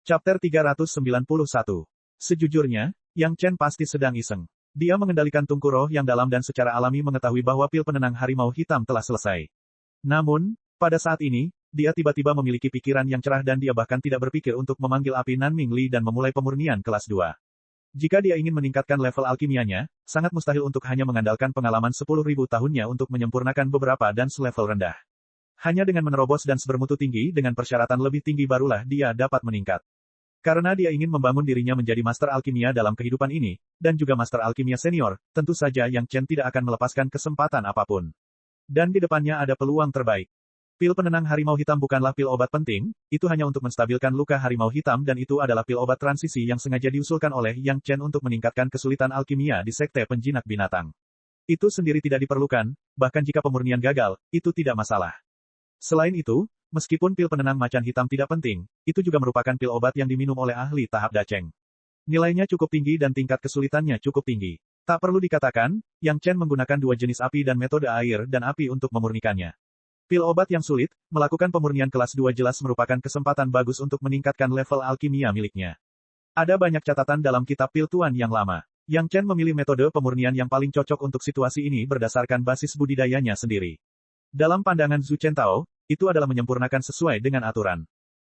Chapter 391. Sejujurnya, Yang Chen pasti sedang iseng. Dia mengendalikan tungku roh yang dalam dan secara alami mengetahui bahwa pil penenang harimau hitam telah selesai. Namun, pada saat ini, dia tiba-tiba memiliki pikiran yang cerah dan dia bahkan tidak berpikir untuk memanggil api Nanming Li dan memulai pemurnian kelas 2. Jika dia ingin meningkatkan level alkimianya, sangat mustahil untuk hanya mengandalkan pengalaman 10.000 tahunnya untuk menyempurnakan beberapa dance level rendah. Hanya dengan menerobos dance bermutu tinggi dengan persyaratan lebih tinggi barulah dia dapat meningkat. Karena dia ingin membangun dirinya menjadi master alkimia dalam kehidupan ini, dan juga master alkimia senior, tentu saja Yang Chen tidak akan melepaskan kesempatan apapun. Dan di depannya ada peluang terbaik. Pil penenang harimau hitam bukanlah pil obat penting, itu hanya untuk menstabilkan luka harimau hitam dan itu adalah pil obat transisi yang sengaja diusulkan oleh Yang Chen untuk meningkatkan kesulitan alkimia di sekte penjinak binatang. Itu sendiri tidak diperlukan, bahkan jika pemurnian gagal, itu tidak masalah. Selain itu, meskipun pil penenang macan hitam tidak penting, itu juga merupakan pil obat yang diminum oleh ahli tahap daceng. Nilainya cukup tinggi dan tingkat kesulitannya cukup tinggi. Tak perlu dikatakan, Yang Chen menggunakan dua jenis api dan metode air dan api untuk memurnikannya. Pil obat yang sulit, melakukan pemurnian kelas 2 jelas merupakan kesempatan bagus untuk meningkatkan level alkimia miliknya. Ada banyak catatan dalam kitab pil tuan yang lama. Yang Chen memilih metode pemurnian yang paling cocok untuk situasi ini berdasarkan basis budidayanya sendiri. Dalam pandangan Zhu Chentao, itu adalah menyempurnakan sesuai dengan aturan.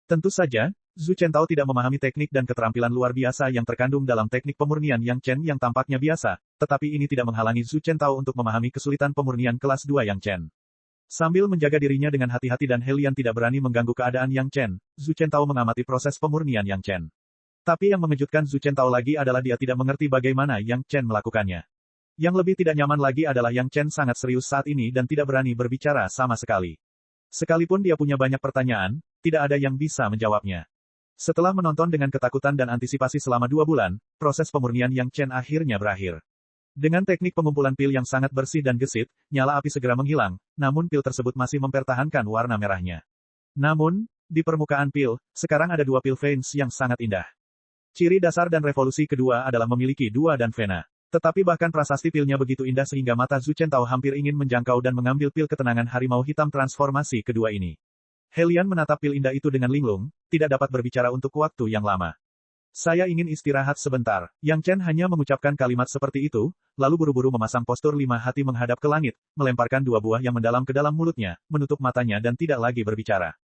Tentu saja, Zhu Chentao tidak memahami teknik dan keterampilan luar biasa yang terkandung dalam teknik pemurnian Yang Chen yang tampaknya biasa, tetapi ini tidak menghalangi Zhu Chentao untuk memahami kesulitan pemurnian kelas 2 Yang Chen. Sambil menjaga dirinya dengan hati-hati dan Helian tidak berani mengganggu keadaan Yang Chen, Zhu Chentao mengamati proses pemurnian Yang Chen. Tapi yang mengejutkan Zhu Chentao lagi adalah dia tidak mengerti bagaimana Yang Chen melakukannya. Yang lebih tidak nyaman lagi adalah Yang Chen sangat serius saat ini dan tidak berani berbicara sama sekali. Sekalipun dia punya banyak pertanyaan, tidak ada yang bisa menjawabnya. Setelah menonton dengan ketakutan dan antisipasi selama 2 bulan, proses pemurnian Yang Chen akhirnya berakhir. Dengan teknik pengumpulan pil yang sangat bersih dan gesit, nyala api segera menghilang, namun pil tersebut masih mempertahankan warna merahnya. Namun, di permukaan pil, sekarang ada 2 pil veins yang sangat indah. Ciri dasar dan revolusi kedua adalah memiliki 2 dan vena. Tetapi bahkan prasasti pilnya begitu indah sehingga mata Zhu Chentao hampir ingin menjangkau dan mengambil pil ketenangan harimau hitam transformasi kedua ini. Helian menatap pil indah itu dengan linglung, tidak dapat berbicara untuk waktu yang lama. Saya ingin istirahat sebentar. Yang Chen hanya mengucapkan kalimat seperti itu, lalu buru-buru memasang postur 5 hati menghadap ke langit, melemparkan 2 buah yang mendalam ke dalam mulutnya, menutup matanya dan tidak lagi berbicara.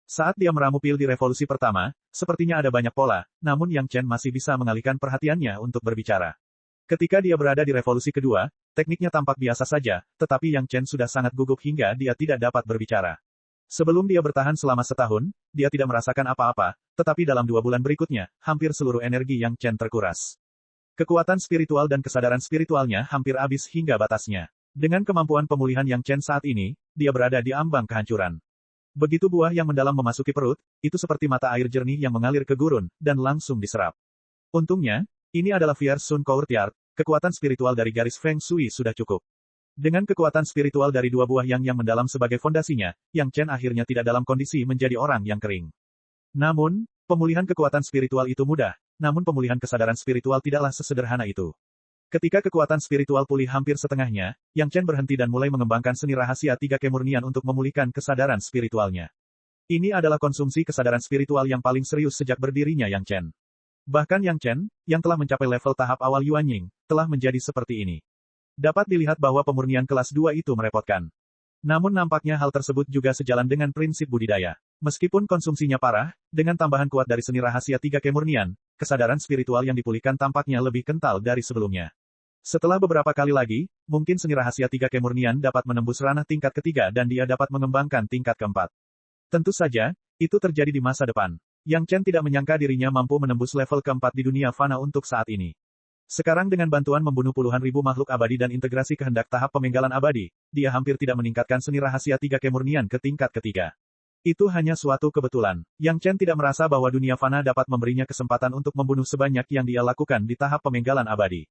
Saat dia meramu pil di revolusi pertama, sepertinya ada banyak pola, namun Yang Chen masih bisa mengalihkan perhatiannya untuk berbicara. Ketika dia berada di revolusi kedua, tekniknya tampak biasa saja, tetapi Yang Chen sudah sangat gugup hingga dia tidak dapat berbicara. Sebelum dia bertahan selama setahun, dia tidak merasakan apa-apa, tetapi dalam 2 bulan berikutnya, hampir seluruh energi Yang Chen terkuras. Kekuatan spiritual dan kesadaran spiritualnya hampir habis hingga batasnya. Dengan kemampuan pemulihan Yang Chen saat ini, dia berada di ambang kehancuran. Begitu buah yang mendalam memasuki perut, itu seperti mata air jernih yang mengalir ke gurun, dan langsung diserap. Untungnya, ini adalah Fierce Sun Courtyard, kekuatan spiritual dari garis Feng Shui sudah cukup. Dengan kekuatan spiritual dari 2 buah yang mendalam sebagai fondasinya, Yang Chen akhirnya tidak dalam kondisi menjadi orang yang kering. Namun, pemulihan kekuatan spiritual itu mudah, namun pemulihan kesadaran spiritual tidaklah sesederhana itu. Ketika kekuatan spiritual pulih hampir setengahnya, Yang Chen berhenti dan mulai mengembangkan seni rahasia 3 kemurnian untuk memulihkan kesadaran spiritualnya. Ini adalah konsumsi kesadaran spiritual yang paling serius sejak berdirinya Yang Chen. Bahkan Yang Chen, yang telah mencapai level tahap awal Yuanying, telah menjadi seperti ini. Dapat dilihat bahwa pemurnian kelas 2 itu merepotkan. Namun nampaknya hal tersebut juga sejalan dengan prinsip budidaya. Meskipun konsumsinya parah, dengan tambahan kuat dari seni rahasia 3 kemurnian, kesadaran spiritual yang dipulihkan tampaknya lebih kental dari sebelumnya. Setelah beberapa kali lagi, mungkin seni rahasia 3 kemurnian dapat menembus ranah tingkat ketiga dan dia dapat mengembangkan tingkat keempat. Tentu saja, itu terjadi di masa depan. Yang Chen tidak menyangka dirinya mampu menembus level keempat di dunia fana untuk saat ini. Sekarang dengan bantuan membunuh puluhan ribu makhluk abadi dan integrasi kehendak tahap pemenggalan abadi, dia hampir tidak meningkatkan seni rahasia 3 kemurnian ke tingkat ketiga. Itu hanya suatu kebetulan. Yang Chen tidak merasa bahwa dunia fana dapat memberinya kesempatan untuk membunuh sebanyak yang dia lakukan di tahap pemenggalan abadi.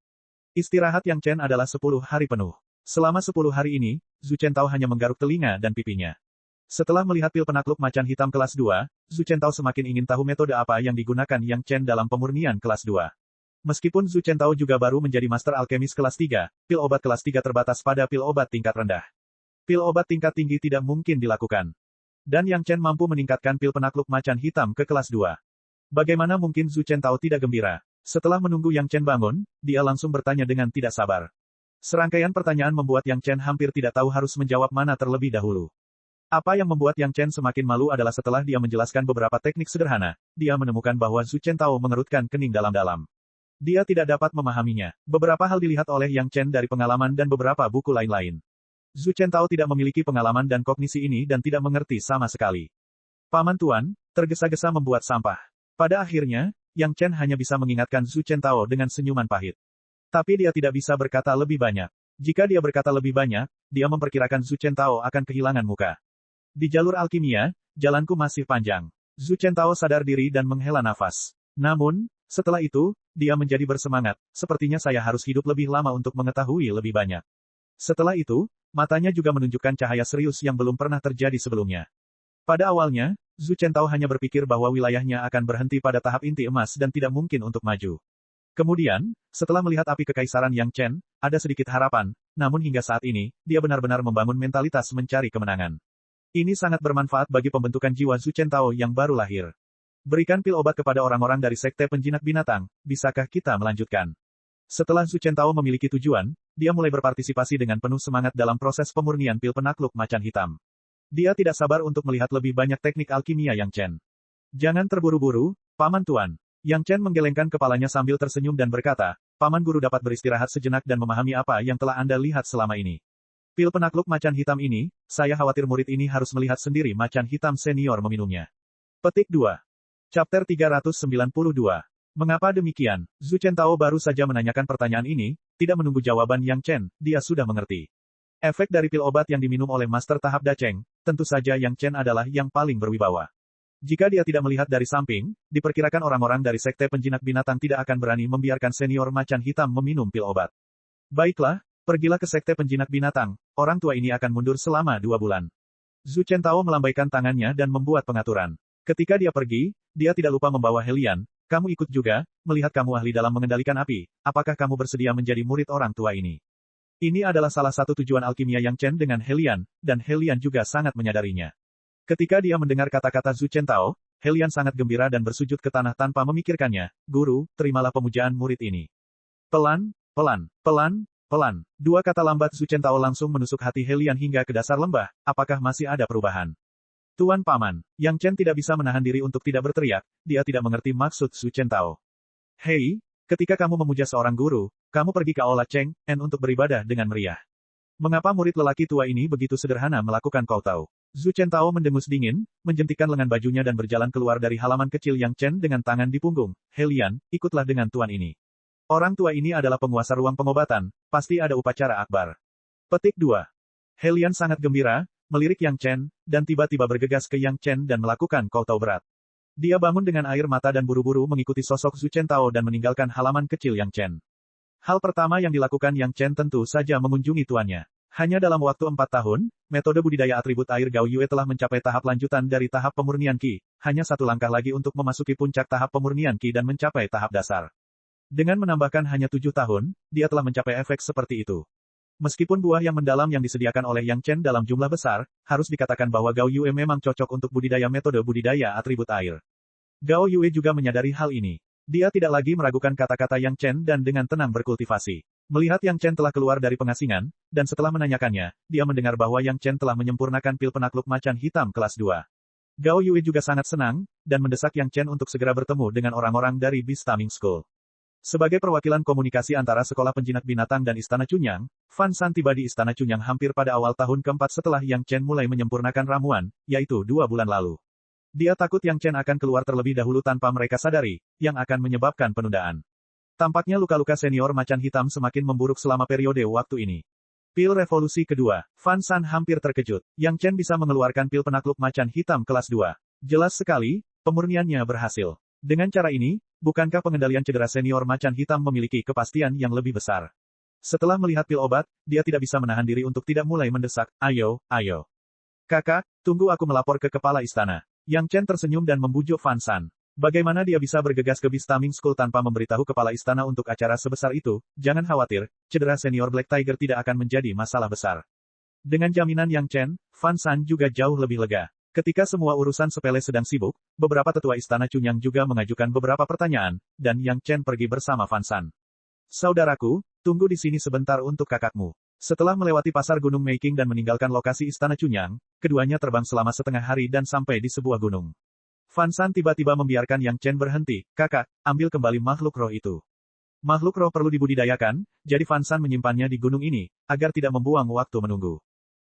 Istirahat Yang Chen adalah 10 hari penuh. Selama 10 hari ini, Zhu Chentao hanya menggaruk telinga dan pipinya. Setelah melihat pil penakluk macan hitam kelas 2, Zhu Chentao semakin ingin tahu metode apa yang digunakan Yang Chen dalam pemurnian kelas 2. Meskipun Zhu Chentao juga baru menjadi master alkemis kelas 3, pil obat kelas 3 terbatas pada pil obat tingkat rendah. Pil obat tingkat tinggi tidak mungkin dilakukan. Dan Yang Chen mampu meningkatkan pil penakluk macan hitam ke kelas 2. Bagaimana mungkin Zhu Chentao tidak gembira? Setelah menunggu Yang Chen bangun, dia langsung bertanya dengan tidak sabar. Serangkaian pertanyaan membuat Yang Chen hampir tidak tahu harus menjawab mana terlebih dahulu. Apa yang membuat Yang Chen semakin malu adalah setelah dia menjelaskan beberapa teknik sederhana, dia menemukan bahwa Zhu Chentao mengerutkan kening dalam-dalam. Dia tidak dapat memahaminya. Beberapa hal dilihat oleh Yang Chen dari pengalaman dan beberapa buku lain-lain. Zhu Chentao tidak memiliki pengalaman dan kognisi ini dan tidak mengerti sama sekali. Paman Tuan, tergesa-gesa membuat sampah. Pada akhirnya, Yang Chen hanya bisa mengingatkan Zhu Chentao dengan senyuman pahit. Tapi dia tidak bisa berkata lebih banyak. Jika dia berkata lebih banyak, dia memperkirakan Zhu Chentao akan kehilangan muka. Di jalur alkimia, jalanku masih panjang. Zhu Chentao sadar diri dan menghela nafas. Namun, setelah itu, dia menjadi bersemangat. Sepertinya saya harus hidup lebih lama untuk mengetahui lebih banyak. Setelah itu, matanya juga menunjukkan cahaya serius yang belum pernah terjadi sebelumnya. Pada awalnya, Zhu Chentao hanya berpikir bahwa wilayahnya akan berhenti pada tahap inti emas dan tidak mungkin untuk maju. Kemudian, setelah melihat api kekaisaran Yang Chen, ada sedikit harapan, namun hingga saat ini, dia benar-benar membangun mentalitas mencari kemenangan. Ini sangat bermanfaat bagi pembentukan jiwa Zhu Chentao yang baru lahir. Berikan pil obat kepada orang-orang dari Sekte Penjinak Binatang, bisakah kita melanjutkan? Setelah Zhu Chentao memiliki tujuan, dia mulai berpartisipasi dengan penuh semangat dalam proses pemurnian pil penakluk macan hitam. Dia tidak sabar untuk melihat lebih banyak teknik alkimia Yang Chen. Jangan terburu-buru, Paman Tuan. Yang Chen menggelengkan kepalanya sambil tersenyum dan berkata, Paman Guru dapat beristirahat sejenak dan memahami apa yang telah Anda lihat selama ini. Pil penakluk macan hitam ini, saya khawatir murid ini harus melihat sendiri macan hitam senior meminumnya. Petik 2. Chapter 392. Mengapa demikian? Zhu Chentao baru saja menanyakan pertanyaan ini, tidak menunggu jawaban Yang Chen, dia sudah mengerti. Efek dari pil obat yang diminum oleh Master tahap Dacheng, tentu saja Yang Chen adalah yang paling berwibawa. Jika dia tidak melihat dari samping, diperkirakan orang-orang dari Sekte Penjinak Binatang tidak akan berani membiarkan senior macan hitam meminum pil obat. Baiklah, pergilah ke Sekte Penjinak Binatang, orang tua ini akan mundur selama 2 bulan. Zhu Chentao melambaikan tangannya dan membuat pengaturan. Ketika dia pergi, dia tidak lupa membawa Helian, kamu ikut juga, melihat kamu ahli dalam mengendalikan api, apakah kamu bersedia menjadi murid orang tua ini? Ini adalah salah satu tujuan alkimia Yang Chen dengan Helian, dan Helian juga sangat menyadarinya. Ketika dia mendengar kata-kata Zhu Chentao, Helian sangat gembira dan bersujud ke tanah tanpa memikirkannya, Guru, terimalah pemujaan murid ini. Pelan, pelan, pelan, pelan. 2 kata lambat Zhu Chentao langsung menusuk hati Helian hingga ke dasar lembah, apakah masih ada perubahan? Tuan Paman, Yang Chen tidak bisa menahan diri untuk tidak berteriak, dia tidak mengerti maksud Zhu Chentao. Hei, ketika kamu memuja seorang guru, kamu pergi ke Aula Cheng En untuk beribadah dengan meriah. Mengapa murid lelaki tua ini begitu sederhana melakukan kau tahu? Zhu Chentao mendengus dingin, menjentikan lengan bajunya dan berjalan keluar dari halaman kecil Yang Chen dengan tangan di punggung. Helian, ikutlah dengan tuan ini. Orang tua ini adalah penguasa ruang pengobatan, pasti ada upacara akbar. Petik 2. Helian sangat gembira, melirik Yang Chen, dan tiba-tiba bergegas ke Yang Chen dan melakukan kau tahu berat. Dia bangun dengan air mata dan buru-buru mengikuti sosok Zhu Chentao dan meninggalkan halaman kecil Yang Chen. Hal pertama yang dilakukan Yang Chen tentu saja mengunjungi tuannya. Hanya dalam waktu 4 tahun, metode budidaya atribut air Gao Yue telah mencapai tahap lanjutan dari tahap pemurnian Qi, hanya 1 langkah lagi untuk memasuki puncak tahap pemurnian Qi dan mencapai tahap dasar. Dengan menambahkan hanya 7 tahun, dia telah mencapai efek seperti itu. Meskipun buah yang mendalam yang disediakan oleh Yang Chen dalam jumlah besar, harus dikatakan bahwa Gao Yue memang cocok untuk budidaya metode budidaya atribut air. Gao Yue juga menyadari hal ini. Dia tidak lagi meragukan kata-kata Yang Chen dan dengan tenang berkultivasi. Melihat Yang Chen telah keluar dari pengasingan, dan setelah menanyakannya, dia mendengar bahwa Yang Chen telah menyempurnakan pil penakluk macan hitam kelas 2. Gao Yue juga sangat senang, dan mendesak Yang Chen untuk segera bertemu dengan orang-orang dari Beast Taming School. Sebagai perwakilan komunikasi antara Sekolah Penjinak Binatang dan Istana Chunyang, Fan San tiba di Istana Chunyang hampir pada awal tahun keempat setelah Yang Chen mulai menyempurnakan ramuan, yaitu 2 bulan lalu. Dia takut Yang Chen akan keluar terlebih dahulu tanpa mereka sadari, yang akan menyebabkan penundaan. Tampaknya luka-luka senior macan hitam semakin memburuk selama periode waktu ini. Pil revolusi kedua, Fan San hampir terkejut. Yang Chen bisa mengeluarkan pil penakluk macan hitam kelas 2. Jelas sekali, pemurniannya berhasil. Dengan cara ini, bukankah pengendalian cedera senior macan hitam memiliki kepastian yang lebih besar? Setelah melihat pil obat, dia tidak bisa menahan diri untuk tidak mulai mendesak, ayo, ayo. Kakak, tunggu aku melapor ke kepala istana. Yang Chen tersenyum dan membujuk Fan San. Bagaimana dia bisa bergegas ke Beast Taming School tanpa memberitahu kepala istana untuk acara sebesar itu? Jangan khawatir, cedera senior Black Tiger tidak akan menjadi masalah besar. Dengan jaminan Yang Chen, Fan San juga jauh lebih lega. Ketika semua urusan sepele sedang sibuk, beberapa tetua istana Chunyang juga mengajukan beberapa pertanyaan, dan Yang Chen pergi bersama Fan San. Saudaraku, tunggu di sini sebentar untuk kakakmu. Setelah melewati pasar Gunung Meiking dan meninggalkan lokasi istana Chunyang, keduanya terbang selama setengah hari dan sampai di sebuah gunung. Fan San tiba-tiba membiarkan Yang Chen berhenti. Kakak, ambil kembali makhluk roh itu. Makhluk roh perlu dibudidayakan, jadi Fan San menyimpannya di gunung ini, agar tidak membuang waktu menunggu.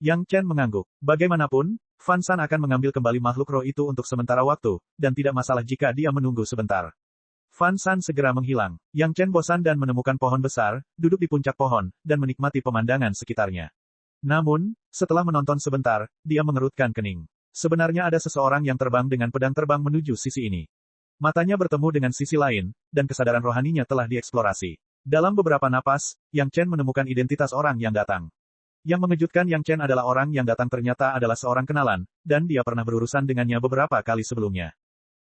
Yang Chen mengangguk. Bagaimanapun, Fan San akan mengambil kembali makhluk roh itu untuk sementara waktu, dan tidak masalah jika dia menunggu sebentar. Fan San segera menghilang. Yang Chen bosan dan menemukan pohon besar, duduk di puncak pohon, dan menikmati pemandangan sekitarnya. Namun, setelah menonton sebentar, dia mengerutkan kening. Sebenarnya ada seseorang yang terbang dengan pedang terbang menuju sisi ini. Matanya bertemu dengan sisi lain, dan kesadaran rohaninya telah dieksplorasi. Dalam beberapa napas, Yang Chen menemukan identitas orang yang datang. Yang mengejutkan Yang Chen adalah orang yang datang ternyata adalah seorang kenalan, dan dia pernah berurusan dengannya beberapa kali sebelumnya.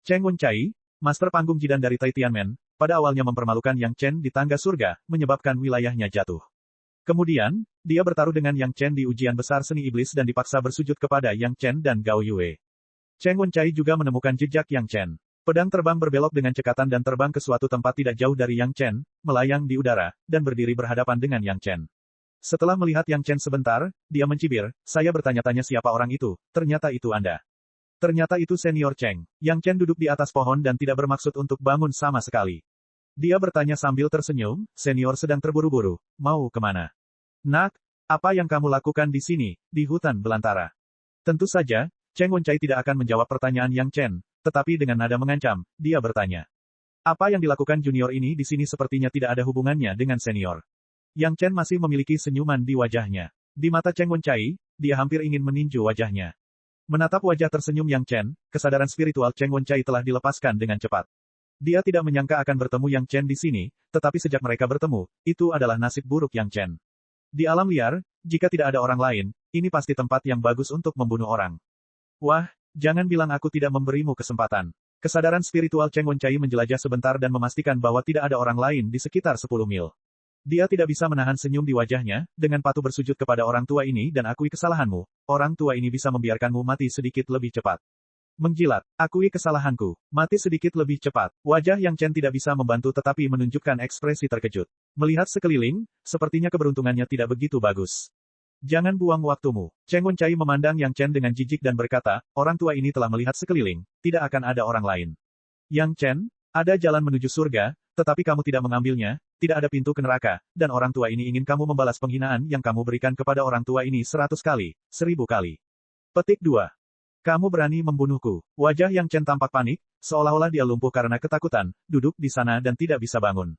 Cheng Wenchai, master panggung jidan dari Tai Tianmen, pada awalnya mempermalukan Yang Chen di tangga surga, menyebabkan wilayahnya jatuh. Kemudian, dia bertaruh dengan Yang Chen di ujian besar seni iblis dan dipaksa bersujud kepada Yang Chen dan Gao Yue. Cheng Wenchai juga menemukan jejak Yang Chen. Pedang terbang berbelok dengan cekatan dan terbang ke suatu tempat tidak jauh dari Yang Chen, melayang di udara, dan berdiri berhadapan dengan Yang Chen. Setelah melihat Yang Chen sebentar, dia mencibir, saya bertanya-tanya siapa orang itu, ternyata itu Anda. Ternyata itu Senior Cheng. Yang Chen duduk di atas pohon dan tidak bermaksud untuk bangun sama sekali. Dia bertanya sambil tersenyum, Senior sedang terburu-buru, mau kemana? Nak, apa yang kamu lakukan di sini, di hutan belantara? Tentu saja, Cheng Wenchai tidak akan menjawab pertanyaan Yang Chen, tetapi dengan nada mengancam, dia bertanya. Apa yang dilakukan junior ini di sini sepertinya tidak ada hubungannya dengan senior. Yang Chen masih memiliki senyuman di wajahnya. Di mata Cheng Wenchai, dia hampir ingin meninju wajahnya. Menatap wajah tersenyum Yang Chen, kesadaran spiritual Cheng Wenchai telah dilepaskan dengan cepat. Dia tidak menyangka akan bertemu Yang Chen di sini, tetapi sejak mereka bertemu, itu adalah nasib buruk Yang Chen. Di alam liar, jika tidak ada orang lain, ini pasti tempat yang bagus untuk membunuh orang. Wah, jangan bilang aku tidak memberimu kesempatan. Kesadaran spiritual Cheng Wenchai menjelajah sebentar dan memastikan bahwa tidak ada orang lain di sekitar 10 mil. Dia tidak bisa menahan senyum di wajahnya, dengan patuh bersujud kepada orang tua ini dan akui kesalahanmu, orang tua ini bisa membiarkanmu mati sedikit lebih cepat. Menjilat, akui kesalahanku, mati sedikit lebih cepat. Wajah Yang Chen tidak bisa membantu tetapi menunjukkan ekspresi terkejut. Melihat sekeliling, sepertinya keberuntungannya tidak begitu bagus. Jangan buang waktumu. Cheng Wenchai memandang Yang Chen dengan jijik dan berkata, orang tua ini telah melihat sekeliling, tidak akan ada orang lain. Yang Chen, ada jalan menuju surga, tetapi kamu tidak mengambilnya, tidak ada pintu ke neraka, dan orang tua ini ingin kamu membalas penghinaan yang kamu berikan kepada orang tua ini 100 kali, 1000 kali. Petik 2. Kamu berani membunuhku. Wajah Yang Chen tampak panik, seolah-olah dia lumpuh karena ketakutan, duduk di sana dan tidak bisa bangun.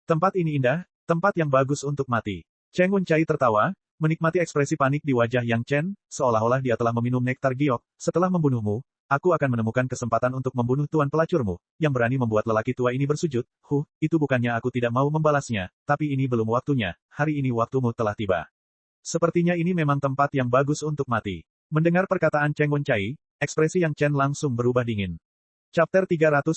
Tempat ini indah, tempat yang bagus untuk mati. Cheng Wenchai tertawa, menikmati ekspresi panik di wajah Yang Chen, seolah-olah dia telah meminum nektar giok. Setelah membunuhmu, aku akan menemukan kesempatan untuk membunuh tuan pelacurmu, yang berani membuat lelaki tua ini bersujud. Itu bukannya aku tidak mau membalasnya, tapi ini belum waktunya, hari ini waktumu telah tiba. Sepertinya ini memang tempat yang bagus untuk mati. Mendengar perkataan Cheng Wenchai, ekspresi Yang Chen langsung berubah dingin. Chapter 393.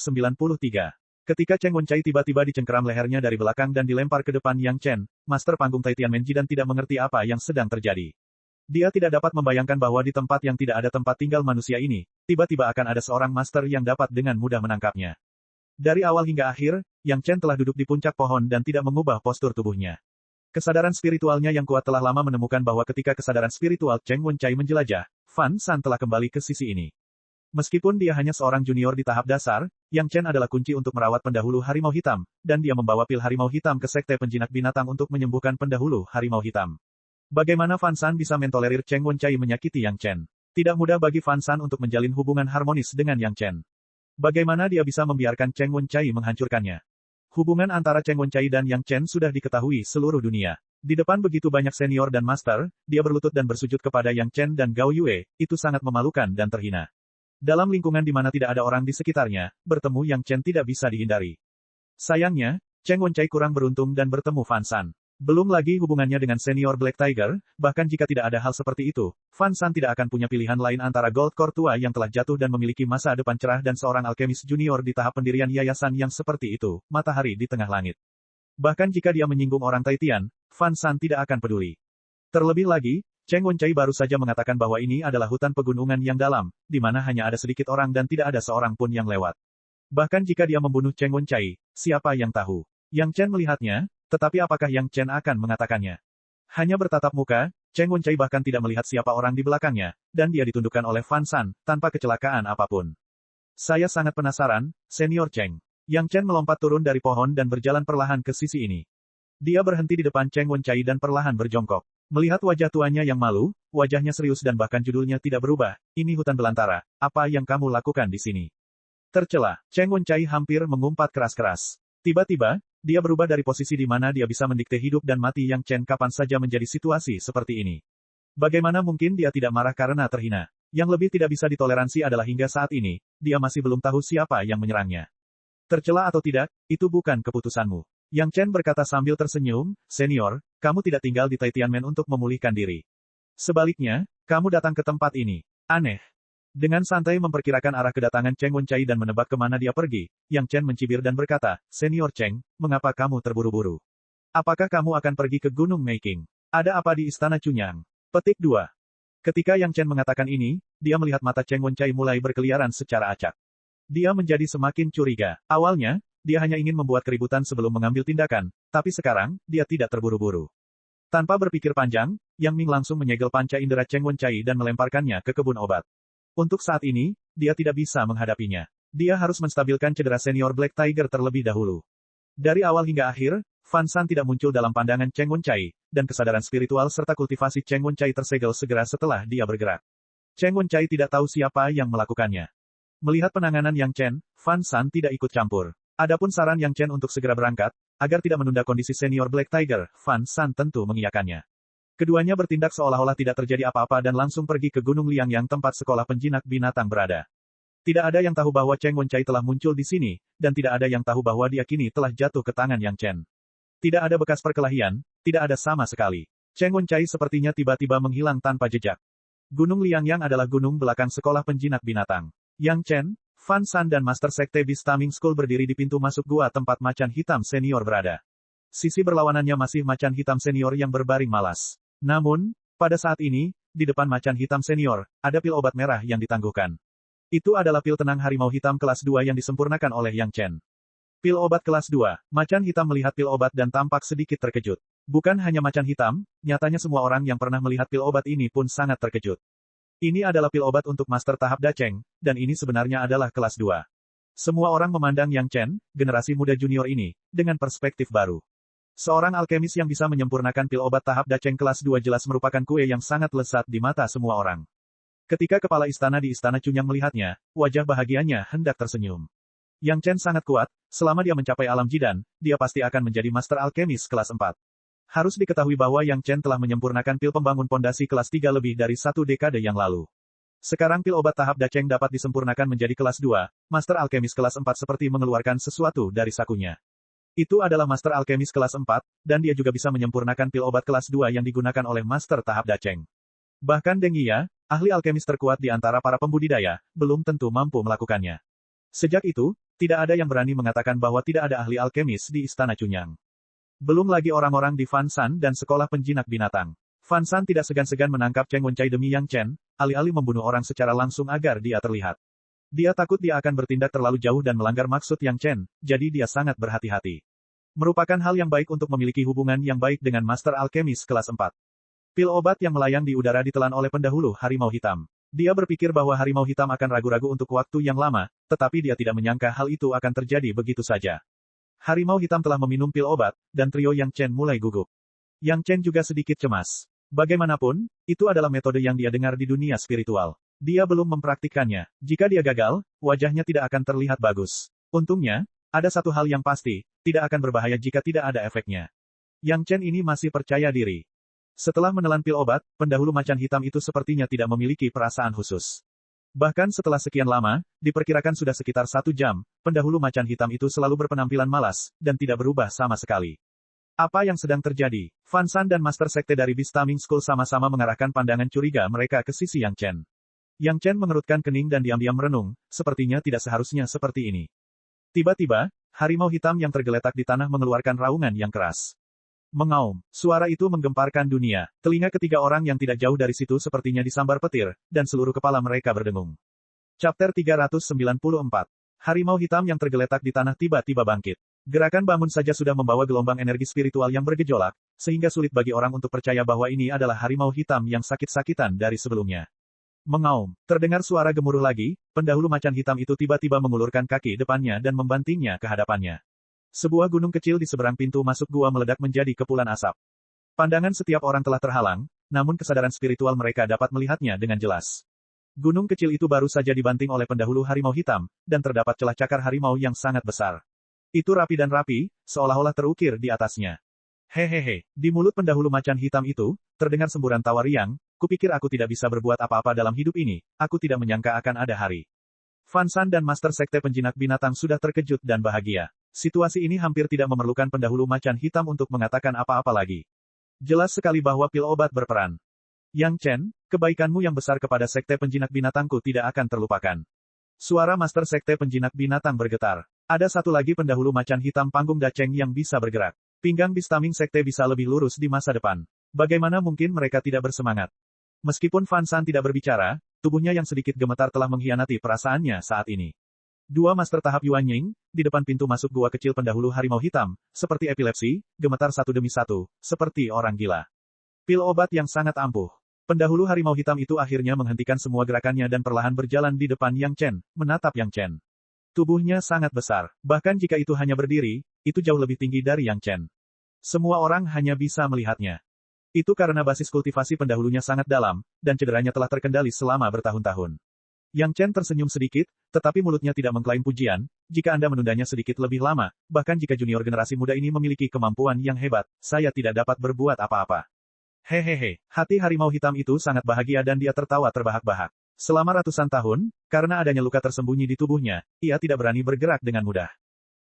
Ketika Cheng Wenchai tiba-tiba dicengkeram lehernya dari belakang dan dilempar ke depan Yang Chen, master panggung Tai Tianmen Jidan tidak mengerti apa yang sedang terjadi. Dia tidak dapat membayangkan bahwa di tempat yang tidak ada tempat tinggal manusia ini, tiba-tiba akan ada seorang master yang dapat dengan mudah menangkapnya. Dari awal hingga akhir, Yang Chen telah duduk di puncak pohon dan tidak mengubah postur tubuhnya. Kesadaran spiritualnya yang kuat telah lama menemukan bahwa ketika kesadaran spiritual Cheng Wenchai menjelajah, Fan San telah kembali ke sisi ini. Meskipun dia hanya seorang junior di tahap dasar, Yang Chen adalah kunci untuk merawat pendahulu harimau hitam, dan dia membawa pil harimau hitam ke sekte penjinak binatang untuk menyembuhkan pendahulu harimau hitam. Bagaimana Fan San bisa mentolerir Cheng Wenchai menyakiti Yang Chen? Tidak mudah bagi Fan San untuk menjalin hubungan harmonis dengan Yang Chen. Bagaimana dia bisa membiarkan Cheng Wenchai menghancurkannya? Hubungan antara Cheng Wenchai dan Yang Chen sudah diketahui seluruh dunia. Di depan begitu banyak senior dan master, dia berlutut dan bersujud kepada Yang Chen dan Gao Yue, itu sangat memalukan dan terhina. Dalam lingkungan di mana tidak ada orang di sekitarnya, bertemu Yang Chen tidak bisa dihindari. Sayangnya, Cheng Wenchai kurang beruntung dan bertemu Fan San. Belum lagi hubungannya dengan senior Black Tiger, bahkan jika tidak ada hal seperti itu, Fan San tidak akan punya pilihan lain antara Gold Core tua yang telah jatuh dan memiliki masa depan cerah dan seorang alkemis junior di tahap pendirian yayasan yang seperti itu, matahari di tengah langit. Bahkan jika dia menyinggung orang Taitian, Fan San tidak akan peduli. Terlebih lagi, Cheng Wenchai baru saja mengatakan bahwa ini adalah hutan pegunungan yang dalam, di mana hanya ada sedikit orang dan tidak ada seorang pun yang lewat. Bahkan jika dia membunuh Cheng Wenchai, siapa yang tahu? Yang Chen melihatnya, tetapi apakah Yang Chen akan mengatakannya? Hanya bertatap muka, Cheng Wenchai bahkan tidak melihat siapa orang di belakangnya, dan dia ditundukkan oleh Fan San, tanpa kecelakaan apapun. Saya sangat penasaran, Senior Cheng. Yang Chen melompat turun dari pohon dan berjalan perlahan ke sisi ini. Dia berhenti di depan Cheng Wenchai dan perlahan berjongkok. Melihat wajah tuanya yang malu, wajahnya serius dan bahkan judulnya tidak berubah, ini hutan belantara, apa yang kamu lakukan di sini? Tercela, Cheng Wenchai hampir mengumpat keras-keras. Tiba-tiba, dia berubah dari posisi di mana dia bisa mendikte hidup dan mati Yang Chen kapan saja menjadi situasi seperti ini. Bagaimana mungkin dia tidak marah karena terhina? Yang lebih tidak bisa ditoleransi adalah hingga saat ini, dia masih belum tahu siapa yang menyerangnya. Tercela atau tidak, itu bukan keputusanmu. Yang Chen berkata sambil tersenyum, Senior, kamu tidak tinggal di Taitianmen untuk memulihkan diri. Sebaliknya, kamu datang ke tempat ini. Aneh. Dengan santai memperkirakan arah kedatangan Cheng Wenchai dan menebak kemana dia pergi, Yang Chen mencibir dan berkata, Senior Cheng, mengapa kamu terburu-buru? Apakah kamu akan pergi ke Gunung Meiking? Ada apa di Istana Cunyang? Petik 2. Ketika Yang Chen mengatakan ini, dia melihat mata Cheng Wenchai mulai berkeliaran secara acak. Dia menjadi semakin curiga. Awalnya, dia hanya ingin membuat keributan sebelum mengambil tindakan, tapi sekarang, dia tidak terburu-buru. Tanpa berpikir panjang, Yang Ming langsung menyegel panca indera Cheng Wenchai dan melemparkannya ke kebun obat. Untuk saat ini, dia tidak bisa menghadapinya. Dia harus menstabilkan cedera senior Black Tiger terlebih dahulu. Dari awal hingga akhir, Fan San tidak muncul dalam pandangan Cheng Wenchai, dan kesadaran spiritual serta kultivasi Cheng Wenchai tersegel segera setelah dia bergerak. Cheng Wenchai tidak tahu siapa yang melakukannya. Melihat penanganan Yang Chen, Fan San tidak ikut campur. Adapun saran Yang Chen untuk segera berangkat, agar tidak menunda kondisi senior Black Tiger, Fan San tentu mengiyakannya. Keduanya bertindak seolah-olah tidak terjadi apa-apa dan langsung pergi ke Gunung Liang yang tempat sekolah penjinak binatang berada. Tidak ada yang tahu bahwa Cheng Wenchai telah muncul di sini, dan tidak ada yang tahu bahwa dia kini telah jatuh ke tangan Yang Chen. Tidak ada bekas perkelahian, tidak ada sama sekali. Cheng Wenchai sepertinya tiba-tiba menghilang tanpa jejak. Gunung Liangyang adalah gunung belakang sekolah penjinak binatang. Yang Chen, Fan San dan Master Sekte Beast Taming School berdiri di pintu masuk gua tempat macan hitam senior berada. Sisi berlawanannya masih macan hitam senior yang berbaring malas. Namun, pada saat ini, di depan macan hitam senior, ada pil obat merah yang ditangguhkan. Itu adalah pil tenang harimau hitam kelas 2 yang disempurnakan oleh Yang Chen. Pil obat kelas 2, macan hitam melihat pil obat dan tampak sedikit terkejut. Bukan hanya macan hitam, nyatanya semua orang yang pernah melihat pil obat ini pun sangat terkejut. Ini adalah pil obat untuk master tahap Dacheng, dan ini sebenarnya adalah kelas 2. Semua orang memandang Yang Chen, generasi muda junior ini, dengan perspektif baru. Seorang alkemis yang bisa menyempurnakan pil obat tahap Dacheng kelas 2 jelas merupakan kue yang sangat lezat di mata semua orang. Ketika kepala istana di Istana Cunyang melihatnya, wajah bahagianya hendak tersenyum. Yang Chen sangat kuat, selama dia mencapai alam jidan, dia pasti akan menjadi master alkemis kelas 4. Harus diketahui bahwa Yang Chen telah menyempurnakan pil pembangun pondasi kelas 3 lebih dari 1 dekade yang lalu. Sekarang pil obat tahap Dacheng dapat disempurnakan menjadi kelas 2, master alkemis kelas 4 seperti mengeluarkan sesuatu dari sakunya. Itu adalah master alkemis kelas 4, dan dia juga bisa menyempurnakan pil obat kelas 2 yang digunakan oleh master tahap Dacheng. Bahkan Deng Yia, ahli alkemis terkuat di antara para pembudidaya, belum tentu mampu melakukannya. Sejak itu, tidak ada yang berani mengatakan bahwa tidak ada ahli alkemis di Istana Cunyang. Belum lagi orang-orang di Fan San dan sekolah penjinak binatang. Fan San tidak segan-segan menangkap Cheng Wenchai demi Yang Chen, alih-alih membunuh orang secara langsung agar dia terlihat. Dia takut dia akan bertindak terlalu jauh dan melanggar maksud Yang Chen, jadi dia sangat berhati-hati. Merupakan hal yang baik untuk memiliki hubungan yang baik dengan Master Alkemis kelas 4. Pil obat yang melayang di udara ditelan oleh pendahulu harimau hitam. Dia berpikir bahwa harimau hitam akan ragu-ragu untuk waktu yang lama, tetapi dia tidak menyangka hal itu akan terjadi begitu saja. Harimau hitam telah meminum pil obat, dan trio Yang Chen mulai gugup. Yang Chen juga sedikit cemas. Bagaimanapun, itu adalah metode yang dia dengar di dunia spiritual. Dia belum mempraktikkannya. Jika dia gagal, wajahnya tidak akan terlihat bagus. Untungnya, ada satu hal yang pasti, tidak akan berbahaya jika tidak ada efeknya. Yang Chen ini masih percaya diri. Setelah menelan pil obat, pendahulu macan hitam itu sepertinya tidak memiliki perasaan khusus. Bahkan setelah sekian lama, diperkirakan sudah sekitar 1 jam, pendahulu macan hitam itu selalu berpenampilan malas, dan tidak berubah sama sekali. Apa yang sedang terjadi? Fan San dan Master Sekte dari Beast Taming School sama-sama mengarahkan pandangan curiga mereka ke sisi Yang Chen. Yang Chen mengerutkan kening dan diam-diam merenung, sepertinya tidak seharusnya seperti ini. Tiba-tiba, harimau hitam yang tergeletak di tanah mengeluarkan raungan yang keras. Mengaum. Suara itu menggemparkan dunia. Telinga ketiga orang yang tidak jauh dari situ sepertinya disambar petir, dan seluruh kepala mereka berdengung. Chapter 394. Harimau hitam yang tergeletak di tanah tiba-tiba bangkit. Gerakan bangun saja sudah membawa gelombang energi spiritual yang bergejolak, sehingga sulit bagi orang untuk percaya bahwa ini adalah harimau hitam yang sakit-sakitan dari sebelumnya. Mengaum. Terdengar suara gemuruh lagi, pendahulu macan hitam itu tiba-tiba mengulurkan kaki depannya dan membantingnya ke hadapannya. Sebuah gunung kecil di seberang pintu masuk gua meledak menjadi kepulan asap. Pandangan setiap orang telah terhalang, namun kesadaran spiritual mereka dapat melihatnya dengan jelas. Gunung kecil itu baru saja dibanting oleh pendahulu harimau hitam, dan terdapat celah cakar harimau yang sangat besar. Itu rapi dan rapi, seolah-olah terukir di atasnya. Hehehe, di mulut pendahulu macan hitam itu, terdengar semburan tawa riang, kupikir aku tidak bisa berbuat apa-apa dalam hidup ini, aku tidak menyangka akan ada hari. Fan Shan dan Master Sekte Penjinak Binatang sudah terkejut dan bahagia. Situasi ini hampir tidak memerlukan pendahulu macan hitam untuk mengatakan apa-apa lagi. Jelas sekali bahwa pil obat berperan. Yang Chen, kebaikanmu yang besar kepada Sekte Penjinak Binatangku tidak akan terlupakan. Suara Master Sekte Penjinak Binatang bergetar. Ada satu lagi pendahulu macan hitam panggung daceng yang bisa bergerak. Pinggang Bistaming Sekte bisa lebih lurus di masa depan. Bagaimana mungkin mereka tidak bersemangat? Meskipun Fan Shan tidak berbicara, tubuhnya yang sedikit gemetar telah mengkhianati perasaannya saat ini. Dua master tahap Yuan Ying, di depan pintu masuk gua kecil pendahulu harimau hitam, seperti epilepsi, gemetar satu demi satu, seperti orang gila. Pil obat yang sangat ampuh. Pendahulu harimau hitam itu akhirnya menghentikan semua gerakannya dan perlahan berjalan di depan Yang Chen, menatap Yang Chen. Tubuhnya sangat besar, bahkan jika itu hanya berdiri, itu jauh lebih tinggi dari Yang Chen. Semua orang hanya bisa melihatnya. Itu karena basis kultivasi pendahulunya sangat dalam, dan cederanya telah terkendali selama bertahun-tahun. Yang Chen tersenyum sedikit, tetapi mulutnya tidak mengklaim pujian, jika Anda menundanya sedikit lebih lama, bahkan jika junior generasi muda ini memiliki kemampuan yang hebat, saya tidak dapat berbuat apa-apa. Hehehe, hati harimau hitam itu sangat bahagia dan dia tertawa terbahak-bahak. Selama ratusan tahun, karena adanya luka tersembunyi di tubuhnya, ia tidak berani bergerak dengan mudah.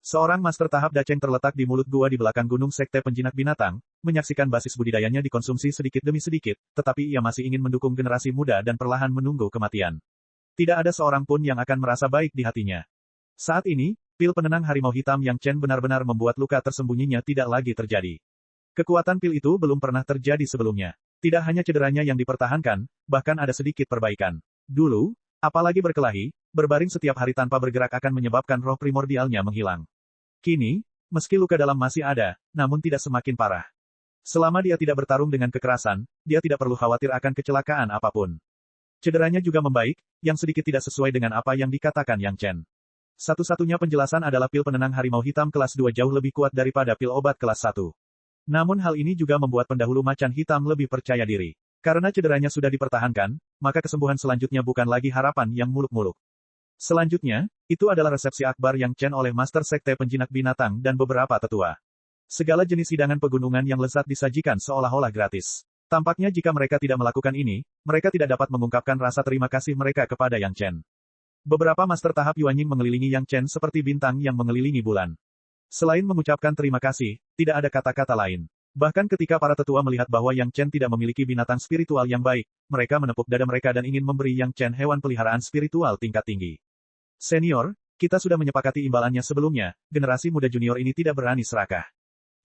Seorang master tahap daceng terletak di mulut gua di belakang gunung Sekte Penjinak Binatang, menyaksikan basis budidayanya dikonsumsi sedikit demi sedikit, tetapi ia masih ingin mendukung generasi muda dan perlahan menunggu kematian. Tidak ada seorang pun yang akan merasa baik di hatinya. Saat ini, pil penenang harimau hitam Yang Chen benar-benar membuat luka tersembunyinya tidak lagi terjadi. Kekuatan pil itu belum pernah terjadi sebelumnya. Tidak hanya cederanya yang dipertahankan, bahkan ada sedikit perbaikan. Dulu, apalagi berkelahi, berbaring setiap hari tanpa bergerak akan menyebabkan roh primordialnya menghilang. Kini, meski luka dalam masih ada, namun tidak semakin parah. Selama dia tidak bertarung dengan kekerasan, dia tidak perlu khawatir akan kecelakaan apapun. Cederanya juga membaik, yang sedikit tidak sesuai dengan apa yang dikatakan Yang Chen. Satu-satunya penjelasan adalah pil penenang harimau hitam kelas 2 jauh lebih kuat daripada pil obat kelas 1. Namun hal ini juga membuat pendahulu macan hitam lebih percaya diri. Karena cederanya sudah dipertahankan, maka kesembuhan selanjutnya bukan lagi harapan yang muluk-muluk. Selanjutnya, itu adalah resepsi akbar Yang Chen oleh Master Sekte Penjinak Binatang dan beberapa tetua. Segala jenis hidangan pegunungan yang lezat disajikan seolah-olah gratis. Tampaknya jika mereka tidak melakukan ini, mereka tidak dapat mengungkapkan rasa terima kasih mereka kepada Yang Chen. Beberapa master tahap Yuan Ying mengelilingi Yang Chen seperti bintang yang mengelilingi bulan. Selain mengucapkan terima kasih, tidak ada kata-kata lain. Bahkan ketika para tetua melihat bahwa Yang Chen tidak memiliki binatang spiritual yang baik, mereka menepuk dada mereka dan ingin memberi Yang Chen hewan peliharaan spiritual tingkat tinggi. Senior, kita sudah menyepakati imbalannya sebelumnya, generasi muda junior ini tidak berani serakah.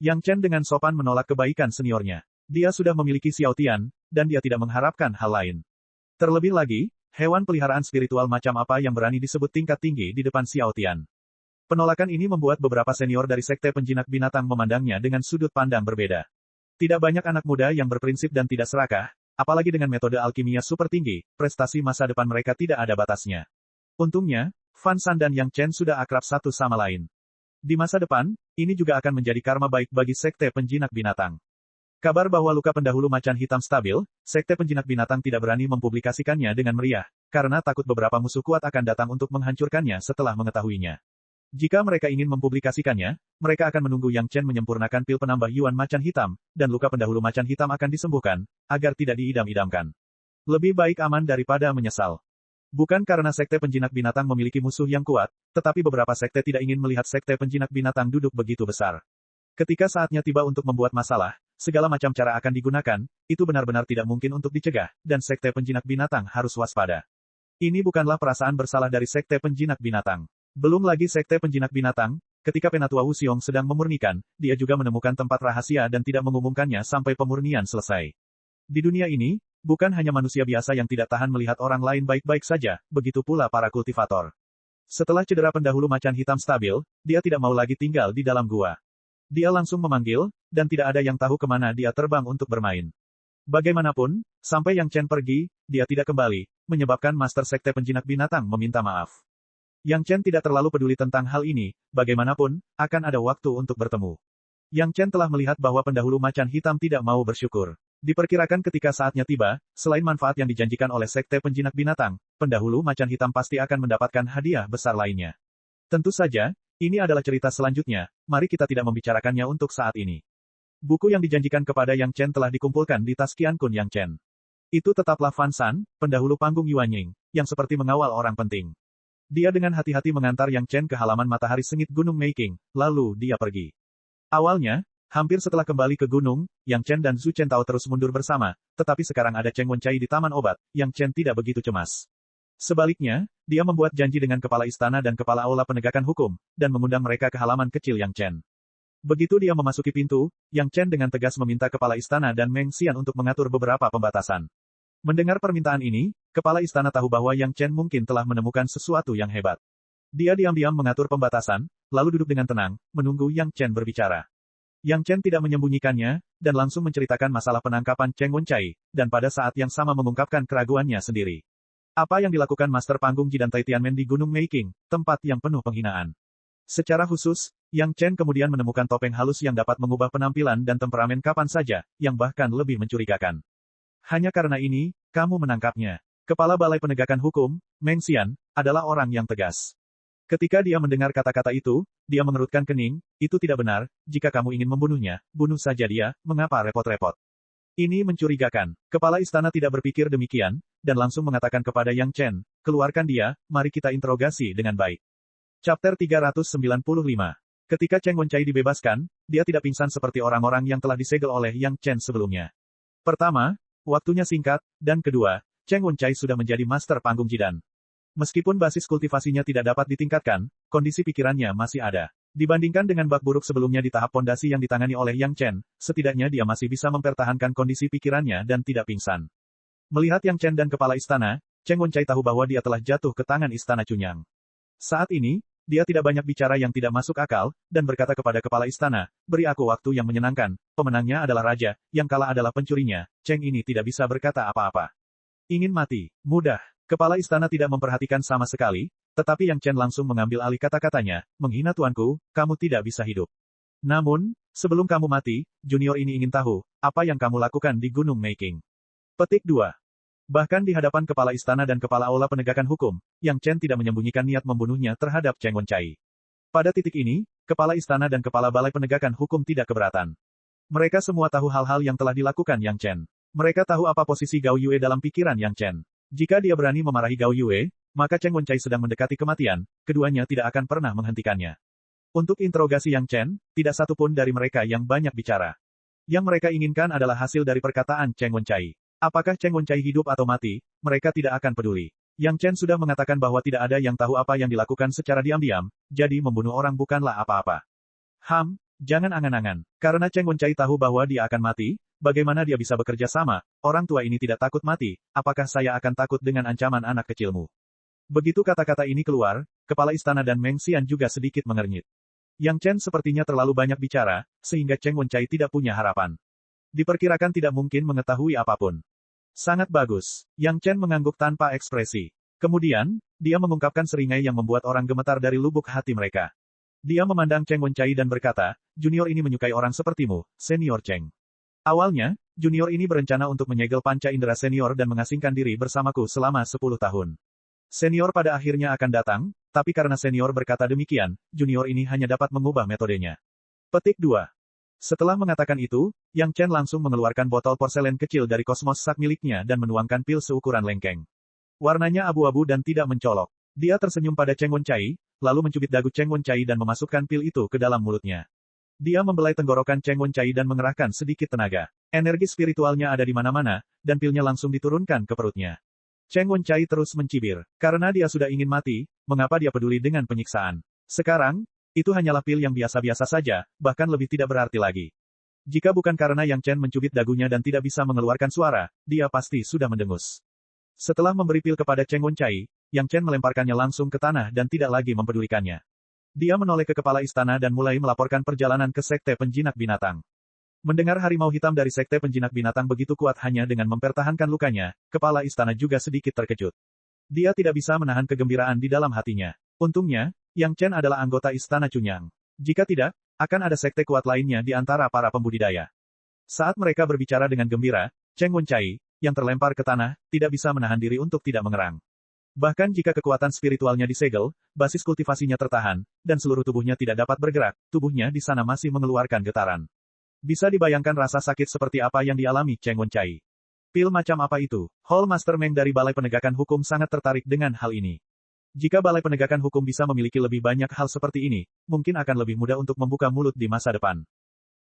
Yang Chen dengan sopan menolak kebaikan seniornya. Dia sudah memiliki Xiao Tian, dan dia tidak mengharapkan hal lain. Terlebih lagi, hewan peliharaan spiritual macam apa yang berani disebut tingkat tinggi di depan Xiao Tian. Penolakan ini membuat beberapa senior dari Sekte Penjinak Binatang memandangnya dengan sudut pandang berbeda. Tidak banyak anak muda yang berprinsip dan tidak serakah, apalagi dengan metode alkimia super tinggi, prestasi masa depan mereka tidak ada batasnya. Untungnya, Fan Shan dan Yang Chen sudah akrab satu sama lain. Di masa depan, ini juga akan menjadi karma baik bagi Sekte Penjinak Binatang. Kabar bahwa luka pendahulu macan hitam stabil, Sekte Penjinak Binatang tidak berani mempublikasikannya dengan meriah, karena takut beberapa musuh kuat akan datang untuk menghancurkannya setelah mengetahuinya. Jika mereka ingin mempublikasikannya, mereka akan menunggu Yang Chen menyempurnakan pil penambah Yuan macan hitam, dan luka pendahulu macan hitam akan disembuhkan, agar tidak diidam-idamkan. Lebih baik aman daripada menyesal. Bukan karena Sekte Penjinak Binatang memiliki musuh yang kuat, tetapi beberapa sekte tidak ingin melihat Sekte Penjinak Binatang duduk begitu besar. Ketika saatnya tiba untuk membuat masalah, segala macam cara akan digunakan, itu benar-benar tidak mungkin untuk dicegah, dan Sekte Penjinak Binatang harus waspada. Ini bukanlah perasaan bersalah dari Sekte Penjinak Binatang. Belum lagi Sekte Penjinak Binatang, ketika Penatua Wuxiong sedang memurnikan, dia juga menemukan tempat rahasia dan tidak mengumumkannya sampai pemurnian selesai. Di dunia ini, bukan hanya manusia biasa yang tidak tahan melihat orang lain baik-baik saja, begitu pula para kultivator. Setelah cedera pendahulu macan hitam stabil, dia tidak mau lagi tinggal di dalam gua. Dia langsung memanggil, dan tidak ada yang tahu kemana dia terbang untuk bermain. Bagaimanapun, sampai Yang Chen pergi, dia tidak kembali, menyebabkan Master Sekte Penjinak Binatang meminta maaf. Yang Chen tidak terlalu peduli tentang hal ini, bagaimanapun, akan ada waktu untuk bertemu. Yang Chen telah melihat bahwa pendahulu macan hitam tidak mau bersyukur. Diperkirakan ketika saatnya tiba, selain manfaat yang dijanjikan oleh Sekte Penjinak Binatang, pendahulu macan hitam pasti akan mendapatkan hadiah besar lainnya. Tentu saja, ini adalah cerita selanjutnya, mari kita tidak membicarakannya untuk saat ini. Buku yang dijanjikan kepada Yang Chen telah dikumpulkan di tas Qian Kun Yang Chen. Itu tetaplah Fan San, pendahulu panggung Yuanying, yang seperti mengawal orang penting. Dia dengan hati-hati mengantar Yang Chen ke halaman matahari sengit Gunung Meikeng, lalu dia pergi. Awalnya, hampir setelah kembali ke gunung, Yang Chen dan Zhu Chentao terus mundur bersama, tetapi sekarang ada Cheng Wencai di taman obat, Yang Chen tidak begitu cemas. Sebaliknya, dia membuat janji dengan kepala istana dan kepala aula penegakan hukum, dan mengundang mereka ke halaman kecil Yang Chen. Begitu dia memasuki pintu, Yang Chen dengan tegas meminta kepala istana dan Meng Xian untuk mengatur beberapa pembatasan. Mendengar permintaan ini, kepala istana tahu bahwa Yang Chen mungkin telah menemukan sesuatu yang hebat. Dia diam-diam mengatur pembatasan, lalu duduk dengan tenang, menunggu Yang Chen berbicara. Yang Chen tidak menyembunyikannya, dan langsung menceritakan masalah penangkapan Cheng Wencai, dan pada saat yang sama mengungkapkan keraguannya sendiri. Apa yang dilakukan Master Panggung Jidan Tai Tianmen di Gunung Meikeng, tempat yang penuh penghinaan. Secara khusus, Yang Chen kemudian menemukan topeng halus yang dapat mengubah penampilan dan temperamen kapan saja, yang bahkan lebih mencurigakan. Hanya karena ini, kamu menangkapnya. Kepala Balai Penegakan Hukum, Meng Xian, adalah orang yang tegas. Ketika dia mendengar kata-kata itu, dia mengerutkan kening, itu tidak benar, jika kamu ingin membunuhnya, bunuh saja dia, mengapa repot-repot. Ini mencurigakan. Kepala istana tidak berpikir demikian, dan langsung mengatakan kepada Yang Chen, keluarkan dia, mari kita interogasi dengan baik. Chapter 395. Ketika Cheng Wencai dibebaskan, dia tidak pingsan seperti orang-orang yang telah disegel oleh Yang Chen sebelumnya. Pertama, waktunya singkat, dan kedua, Cheng Wencai sudah menjadi master panggung jidan. Meskipun basis kultivasinya tidak dapat ditingkatkan, kondisi pikirannya masih ada. Dibandingkan dengan bak buruk sebelumnya di tahap pondasi yang ditangani oleh Yang Chen, setidaknya dia masih bisa mempertahankan kondisi pikirannya dan tidak pingsan. Melihat Yang Chen dan kepala istana, Cheng Wencai tahu bahwa dia telah jatuh ke tangan istana Cunyang. Saat ini, dia tidak banyak bicara yang tidak masuk akal, dan berkata kepada kepala istana, beri aku waktu yang menyenangkan, pemenangnya adalah raja, yang kalah adalah pencurinya, Cheng ini tidak bisa berkata apa-apa. Ingin mati, mudah. Kepala istana tidak memperhatikan sama sekali, tetapi Yang Chen langsung mengambil alih kata-katanya, menghina tuanku, kamu tidak bisa hidup. Namun, sebelum kamu mati, junior ini ingin tahu, apa yang kamu lakukan di Gunung Meikeng. Petik 2. Bahkan di hadapan kepala istana dan kepala aula penegakan hukum, Yang Chen tidak menyembunyikan niat membunuhnya terhadap Cheng Wencai. Pada titik ini, kepala istana dan kepala balai penegakan hukum tidak keberatan. Mereka semua tahu hal-hal yang telah dilakukan Yang Chen. Mereka tahu apa posisi Gao Yue dalam pikiran Yang Chen. Jika dia berani memarahi Gao Yue, maka Cheng Wencai sedang mendekati kematian, keduanya tidak akan pernah menghentikannya. Untuk interogasi Yang Chen, tidak satu pun dari mereka yang banyak bicara. Yang mereka inginkan adalah hasil dari perkataan Cheng Wencai. Apakah Cheng Wencai hidup atau mati, mereka tidak akan peduli. Yang Chen sudah mengatakan bahwa tidak ada yang tahu apa yang dilakukan secara diam-diam, jadi membunuh orang bukanlah apa-apa. Jangan angan-angan. Karena Cheng Wencai tahu bahwa dia akan mati, bagaimana dia bisa bekerja sama? Orang tua ini tidak takut mati, apakah saya akan takut dengan ancaman anak kecilmu? Begitu kata-kata ini keluar, kepala istana dan Meng Xian juga sedikit mengernyit. Yang Chen sepertinya terlalu banyak bicara, sehingga Cheng Wencai tidak punya harapan. Diperkirakan tidak mungkin mengetahui apapun. Sangat bagus. Yang Chen mengangguk tanpa ekspresi. Kemudian, dia mengungkapkan seringai yang membuat orang gemetar dari lubuk hati mereka. Dia memandang Cheng Wencai dan berkata, junior ini menyukai orang sepertimu, senior Cheng. Awalnya, junior ini berencana untuk menyegel panca indera senior dan mengasingkan diri bersamaku selama 10 tahun. Senior pada akhirnya akan datang, tapi karena senior berkata demikian, junior ini hanya dapat mengubah metodenya. Petik 2. Setelah mengatakan itu, Yang Chen langsung mengeluarkan botol porselen kecil dari kosmos sak miliknya dan menuangkan pil seukuran lengkeng. Warnanya abu-abu dan tidak mencolok. Dia tersenyum pada Cheng Wencai, lalu mencubit dagu Cheng Wencai dan memasukkan pil itu ke dalam mulutnya. Dia membelai tenggorokan Cheng Wencai dan mengerahkan sedikit tenaga. Energi spiritualnya ada di mana-mana, dan pilnya langsung diturunkan ke perutnya. Cheng Wencai terus mencibir. Karena dia sudah ingin mati, mengapa dia peduli dengan penyiksaan? Sekarang, Itu hanyalah pil yang biasa-biasa saja, bahkan lebih tidak berarti lagi. Jika bukan karena Yang Chen mencubit dagunya dan tidak bisa mengeluarkan suara, dia pasti sudah mendengus. Setelah memberi pil kepada Cheng Wenchai, Yang Chen melemparkannya langsung ke tanah dan tidak lagi mempedulikannya. Dia menoleh ke kepala istana dan mulai melaporkan perjalanan ke Sekte Penjinak Binatang. Mendengar harimau hitam dari Sekte Penjinak Binatang begitu kuat hanya dengan mempertahankan lukanya, kepala istana juga sedikit terkejut. Dia tidak bisa menahan kegembiraan di dalam hatinya. Untungnya, Yang Chen adalah anggota istana Chunyang. Jika tidak, akan ada sekte kuat lainnya di antara para pembudidaya. Saat mereka berbicara dengan gembira, Cheng Wenchai, yang terlempar ke tanah, tidak bisa menahan diri untuk tidak mengerang. Bahkan jika kekuatan spiritualnya disegel, basis kultivasinya tertahan, dan seluruh tubuhnya tidak dapat bergerak, tubuhnya di sana masih mengeluarkan getaran. Bisa dibayangkan rasa sakit seperti apa yang dialami Cheng Wenchai. Pil macam apa itu? Hall Master Meng dari Balai Penegakan Hukum sangat tertarik dengan hal ini. Jika Balai Penegakan Hukum bisa memiliki lebih banyak hal seperti ini, mungkin akan lebih mudah untuk membuka mulut di masa depan.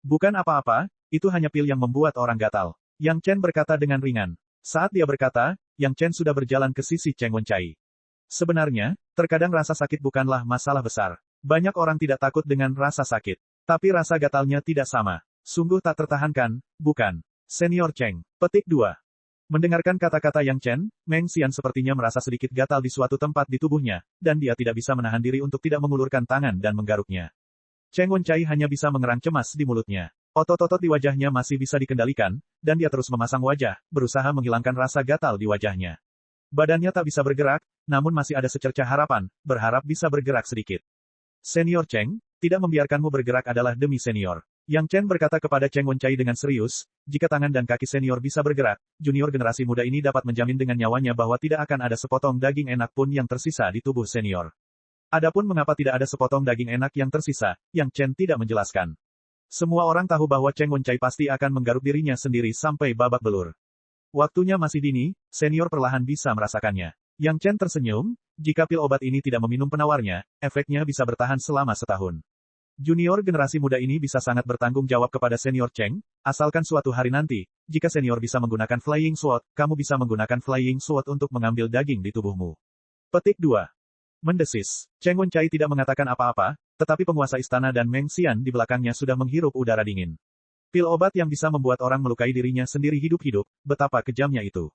Bukan apa-apa, itu hanya pil yang membuat orang gatal. Yang Chen berkata dengan ringan. Saat dia berkata, Yang Chen sudah berjalan ke sisi Cheng Wenchai. Sebenarnya, terkadang rasa sakit bukanlah masalah besar. Banyak orang tidak takut dengan rasa sakit. Tapi rasa gatalnya tidak sama. Sungguh tak tertahankan, bukan? Senior Cheng. Petik 2. Mendengarkan kata-kata Yang Chen, Meng Xian sepertinya merasa sedikit gatal di suatu tempat di tubuhnya, dan dia tidak bisa menahan diri untuk tidak mengulurkan tangan dan menggaruknya. Cheng Wenchai hanya bisa mengerang cemas di mulutnya. Otot-otot di wajahnya masih bisa dikendalikan, dan dia terus memasang wajah, berusaha menghilangkan rasa gatal di wajahnya. Badannya tak bisa bergerak, namun masih ada secercah harapan, berharap bisa bergerak sedikit. Senior Cheng, tidak membiarkanmu bergerak adalah demi senior. Yang Chen berkata kepada Cheng Wenchai dengan serius, jika tangan dan kaki senior bisa bergerak, junior generasi muda ini dapat menjamin dengan nyawanya bahwa tidak akan ada sepotong daging enak pun yang tersisa di tubuh senior. Adapun mengapa tidak ada sepotong daging enak yang tersisa, Yang Chen tidak menjelaskan. Semua orang tahu bahwa Cheng Wenchai pasti akan menggaruk dirinya sendiri sampai babak belur. Waktunya masih dini, senior perlahan bisa merasakannya. Yang Chen tersenyum, jika pil obat ini tidak meminum penawarnya, efeknya bisa bertahan selama setahun. Junior generasi muda ini bisa sangat bertanggung jawab kepada senior Cheng, asalkan suatu hari nanti, jika senior bisa menggunakan Flying Sword, kamu bisa menggunakan Flying Sword untuk mengambil daging di tubuhmu. Petik 2. Mendesis. Cheng Wenchai tidak mengatakan apa-apa, tetapi penguasa istana dan Meng Xian di belakangnya sudah menghirup udara dingin. Pil obat yang bisa membuat orang melukai dirinya sendiri hidup-hidup, betapa kejamnya itu.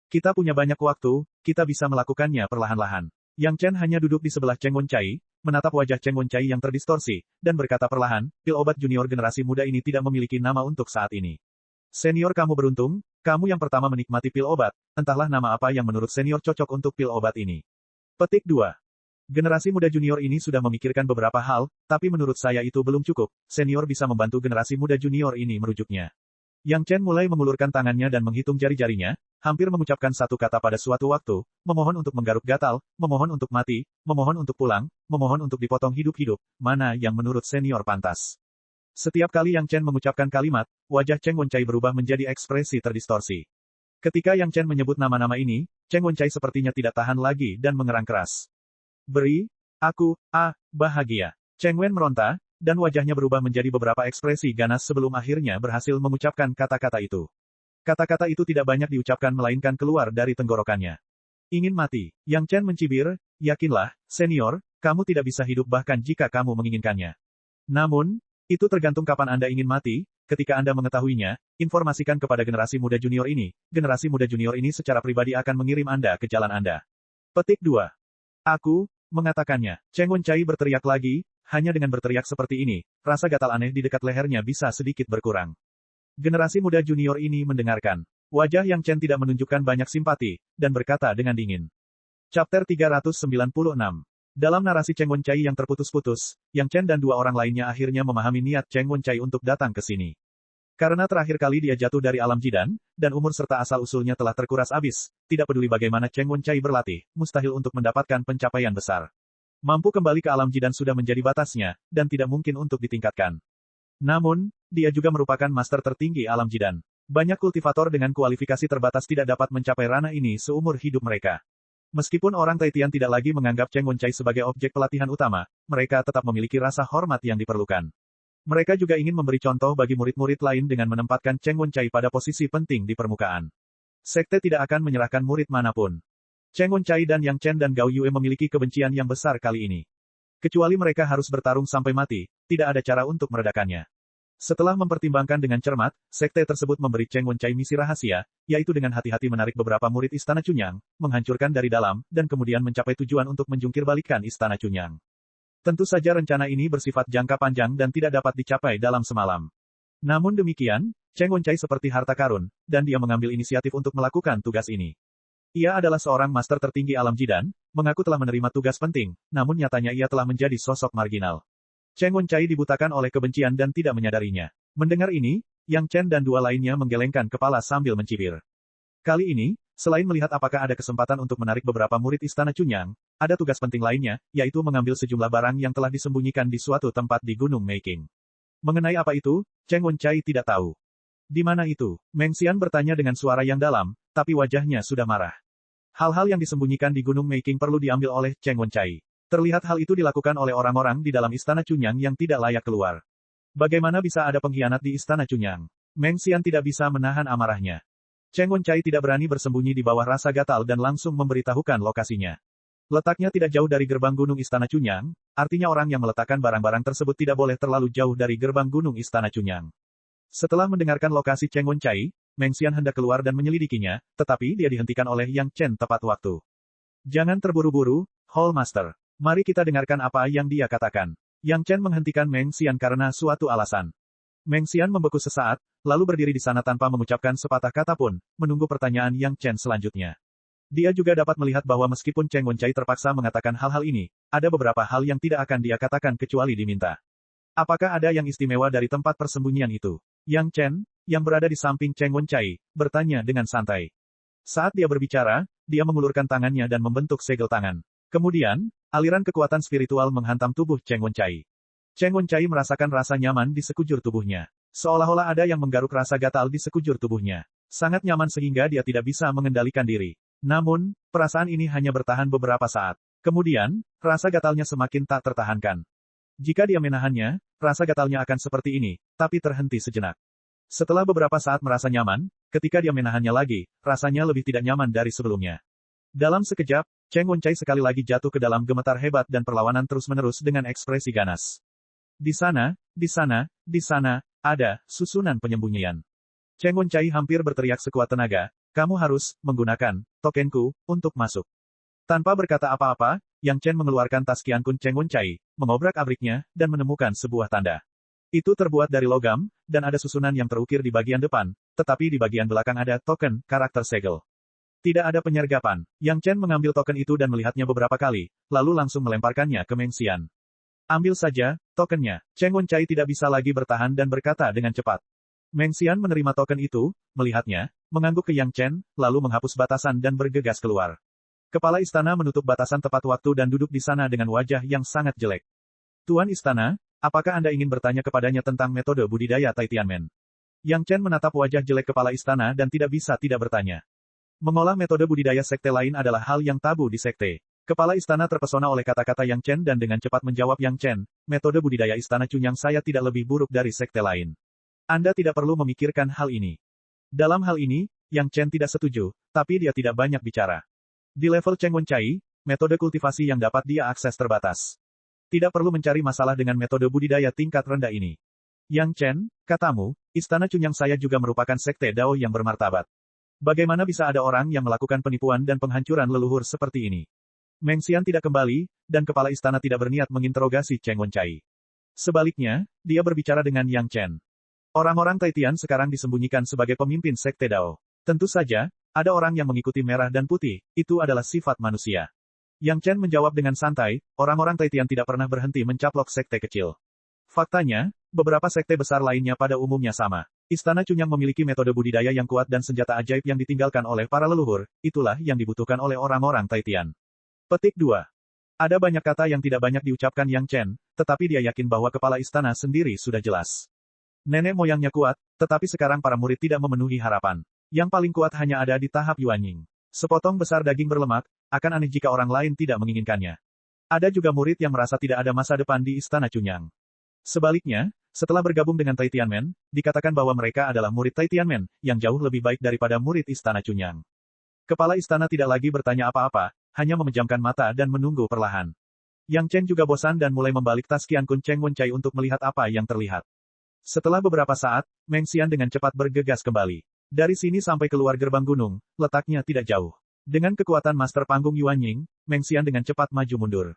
Kita punya banyak waktu, kita bisa melakukannya perlahan-lahan. Yang Chen hanya duduk di sebelah Cheng Wenchai, menatap wajah Cheng Wenchai yang terdistorsi, dan berkata perlahan, pil obat junior generasi muda ini tidak memiliki nama untuk saat ini. Senior kamu beruntung, kamu yang pertama menikmati pil obat, entahlah nama apa yang menurut senior cocok untuk pil obat ini. Petik 2. Generasi muda junior ini sudah memikirkan beberapa hal, tapi menurut saya itu belum cukup, senior bisa membantu generasi muda junior ini merujuknya. Yang Chen mulai mengulurkan tangannya dan menghitung jari-jarinya, hampir mengucapkan satu kata pada suatu waktu, memohon untuk menggaruk gatal, memohon untuk mati, memohon untuk pulang, memohon untuk dipotong hidup-hidup, mana yang menurut senior pantas. Setiap kali Yang Chen mengucapkan kalimat, wajah Cheng Wenchai berubah menjadi ekspresi terdistorsi. Ketika Yang Chen menyebut nama-nama ini, Cheng Wenchai sepertinya tidak tahan lagi dan mengerang keras. Beri, aku, bahagia. Cheng Wen meronta, dan wajahnya berubah menjadi beberapa ekspresi ganas sebelum akhirnya berhasil mengucapkan kata-kata itu. Kata-kata itu tidak banyak diucapkan melainkan keluar dari tenggorokannya. Ingin mati. Yang Chen mencibir, yakinlah, senior, kamu tidak bisa hidup bahkan jika kamu menginginkannya. Namun, itu tergantung kapan Anda ingin mati, ketika Anda mengetahuinya, informasikan kepada generasi muda junior ini, generasi muda junior ini secara pribadi akan mengirim Anda ke jalan Anda. Petik 2. Aku, mengatakannya. Cheng Wenchai berteriak lagi, hanya dengan berteriak seperti ini, rasa gatal aneh di dekat lehernya bisa sedikit berkurang. Generasi muda junior ini mendengarkan. Wajah Yang Chen tidak menunjukkan banyak simpati, dan berkata dengan dingin. Chapter 396. Dalam narasi Cheng Wenchai yang terputus-putus, Yang Chen dan dua orang lainnya akhirnya memahami niat Cheng Wenchai untuk datang ke sini. Karena terakhir kali dia jatuh dari alam jidan, dan umur serta asal-usulnya telah terkuras habis, tidak peduli bagaimana Cheng Wenchai berlatih, mustahil untuk mendapatkan pencapaian besar. Mampu kembali ke alam jidan sudah menjadi batasnya, dan tidak mungkin untuk ditingkatkan. Namun, dia juga merupakan master tertinggi alam jidan. Banyak kultivator dengan kualifikasi terbatas tidak dapat mencapai ranah ini seumur hidup mereka. Meskipun orang Taitian tidak lagi menganggap Cheng Wenchai sebagai objek pelatihan utama, mereka tetap memiliki rasa hormat yang diperlukan. Mereka juga ingin memberi contoh bagi murid-murid lain dengan menempatkan Cheng Wenchai pada posisi penting di permukaan. Sekte tidak akan menyerahkan murid manapun. Cheng Wenchai dan Yang Chen dan Gao Yue memiliki kebencian yang besar kali ini. Kecuali mereka harus bertarung sampai mati, tidak ada cara untuk meredakannya. Setelah mempertimbangkan dengan cermat, sekte tersebut memberi Cheng Wencai misi rahasia, yaitu dengan hati-hati menarik beberapa murid Istana Chunyang, menghancurkan dari dalam, dan kemudian mencapai tujuan untuk menjungkir balikan Istana Chunyang. Tentu saja rencana ini bersifat jangka panjang dan tidak dapat dicapai dalam semalam. Namun demikian, Cheng Wencai seperti harta karun, dan dia mengambil inisiatif untuk melakukan tugas ini. Ia adalah seorang master tertinggi alam jidan, mengaku telah menerima tugas penting, namun nyatanya ia telah menjadi sosok marginal. Cheng Wencai dibutakan oleh kebencian dan tidak menyadarinya. Mendengar ini, Yang Chen dan dua lainnya menggelengkan kepala sambil mencibir. Kali ini, selain melihat apakah ada kesempatan untuk menarik beberapa murid Istana Chunyang, ada tugas penting lainnya, yaitu mengambil sejumlah barang yang telah disembunyikan di suatu tempat di Gunung Meiqing. Mengenai apa itu, Cheng Wencai tidak tahu. Di mana itu? Meng Xian bertanya dengan suara yang dalam, tapi wajahnya sudah marah. Hal-hal yang disembunyikan di Gunung Meiqing perlu diambil oleh Cheng Wencai. Terlihat hal itu dilakukan oleh orang-orang di dalam Istana Chunyang yang tidak layak keluar. Bagaimana bisa ada pengkhianat di Istana Chunyang? Meng Xian tidak bisa menahan amarahnya. Cheng Wencai tidak berani bersembunyi di bawah rasa gatal dan langsung memberitahukan lokasinya. Letaknya tidak jauh dari gerbang gunung Istana Chunyang, artinya orang yang meletakkan barang-barang tersebut tidak boleh terlalu jauh dari gerbang gunung Istana Chunyang. Setelah mendengarkan lokasi Cheng Wencai, Meng Xian hendak keluar dan menyelidikinya, tetapi dia dihentikan oleh Yang Chen tepat waktu. Jangan terburu-buru, Hall Master. Mari kita dengarkan apa yang dia katakan. Yang Chen menghentikan Meng Xian karena suatu alasan. Meng Xian membeku sesaat, lalu berdiri di sana tanpa mengucapkan sepatah kata pun, menunggu pertanyaan Yang Chen selanjutnya. Dia juga dapat melihat bahwa meskipun Cheng Wencai terpaksa mengatakan hal-hal ini, ada beberapa hal yang tidak akan dia katakan kecuali diminta. Apakah ada yang istimewa dari tempat persembunyian itu? Yang Chen, yang berada di samping Cheng Wencai, bertanya dengan santai. Saat dia berbicara, dia mengulurkan tangannya dan membentuk segel tangan. Kemudian, aliran kekuatan spiritual menghantam tubuh Cheng Wencai. Cheng Wencai merasakan rasa nyaman di sekujur tubuhnya. Seolah-olah ada yang menggaruk rasa gatal di sekujur tubuhnya. Sangat nyaman sehingga dia tidak bisa mengendalikan diri. Namun, perasaan ini hanya bertahan beberapa saat. Kemudian, rasa gatalnya semakin tak tertahankan. Jika dia menahannya, rasa gatalnya akan seperti ini, tapi terhenti sejenak. Setelah beberapa saat merasa nyaman, ketika dia menahannya lagi, rasanya lebih tidak nyaman dari sebelumnya. Dalam sekejap, Cheng Wencai sekali lagi jatuh ke dalam gemetar hebat dan perlawanan terus-menerus dengan ekspresi ganas. Di sana, di sana, di sana, ada susunan penyembunyian. Cheng Wencai hampir berteriak sekuat tenaga, kamu harus menggunakan tokenku untuk masuk. Tanpa berkata apa-apa, Yang Chen mengeluarkan tas Qiankun Cheng Wencai, mengobrak-abriknya, dan menemukan sebuah tanda. Itu terbuat dari logam, dan ada susunan yang terukir di bagian depan, tetapi di bagian belakang ada token karakter segel. Tidak ada penyergapan. Yang Chen mengambil token itu dan melihatnya beberapa kali, lalu langsung melemparkannya ke Meng Xian. Ambil saja, tokennya. Cheng Wencai tidak bisa lagi bertahan dan berkata dengan cepat. Meng Xian menerima token itu, melihatnya, mengangguk ke Yang Chen, lalu menghapus batasan dan bergegas keluar. Kepala istana menutup batasan tepat waktu dan duduk di sana dengan wajah yang sangat jelek. Tuan Istana, apakah Anda ingin bertanya kepadanya tentang metode budidaya Tai Tianmen? Yang Chen menatap wajah jelek kepala istana dan tidak bisa tidak bertanya. Mengolah metode budidaya sekte lain adalah hal yang tabu di sekte. Kepala istana terpesona oleh kata-kata Yang Chen dan dengan cepat menjawab Yang Chen, metode budidaya Istana Chunyang saya tidak lebih buruk dari sekte lain. Anda tidak perlu memikirkan hal ini. Dalam hal ini, Yang Chen tidak setuju, tapi dia tidak banyak bicara. Di level Cheng Wencai, metode kultivasi yang dapat dia akses terbatas. Tidak perlu mencari masalah dengan metode budidaya tingkat rendah ini. Yang Chen, katamu, Istana Chunyang saya juga merupakan sekte Dao yang bermartabat. Bagaimana bisa ada orang yang melakukan penipuan dan penghancuran leluhur seperti ini? Meng Xian tidak kembali, dan kepala istana tidak berniat menginterogasi Cheng Wencai. Sebaliknya, dia berbicara dengan Yang Chen. Orang-orang Taitian sekarang disembunyikan sebagai pemimpin sekte Dao. Tentu saja, ada orang yang mengikuti merah dan putih, itu adalah sifat manusia. Yang Chen menjawab dengan santai, orang-orang Taitian tidak pernah berhenti mencaplok sekte kecil. Faktanya, beberapa sekte besar lainnya pada umumnya sama. Istana Chunyang memiliki metode budidaya yang kuat dan senjata ajaib yang ditinggalkan oleh para leluhur, itulah yang dibutuhkan oleh orang-orang Taitian. Petik 2. Ada banyak kata yang tidak banyak diucapkan Yang Chen, tetapi dia yakin bahwa kepala istana sendiri sudah jelas. Nenek moyangnya kuat, tetapi sekarang para murid tidak memenuhi harapan. Yang paling kuat hanya ada di tahap Yuanying. Sepotong besar daging berlemak, akan aneh jika orang lain tidak menginginkannya. Ada juga murid yang merasa tidak ada masa depan di Istana Chunyang. Sebaliknya, setelah bergabung dengan Tai Tianmen, dikatakan bahwa mereka adalah murid Tai Tianmen, yang jauh lebih baik daripada murid Istana Chunyang. Kepala istana tidak lagi bertanya apa-apa, hanya memejamkan mata dan menunggu perlahan. Yang Chen juga bosan dan mulai membalik tas Qian Kun Cheng Wencai untuk melihat apa yang terlihat. Setelah beberapa saat, Meng Xian dengan cepat bergegas kembali. Dari sini sampai keluar gerbang gunung, letaknya tidak jauh. Dengan kekuatan Master Panggung Yuan Ying, Meng Xian dengan cepat maju mundur.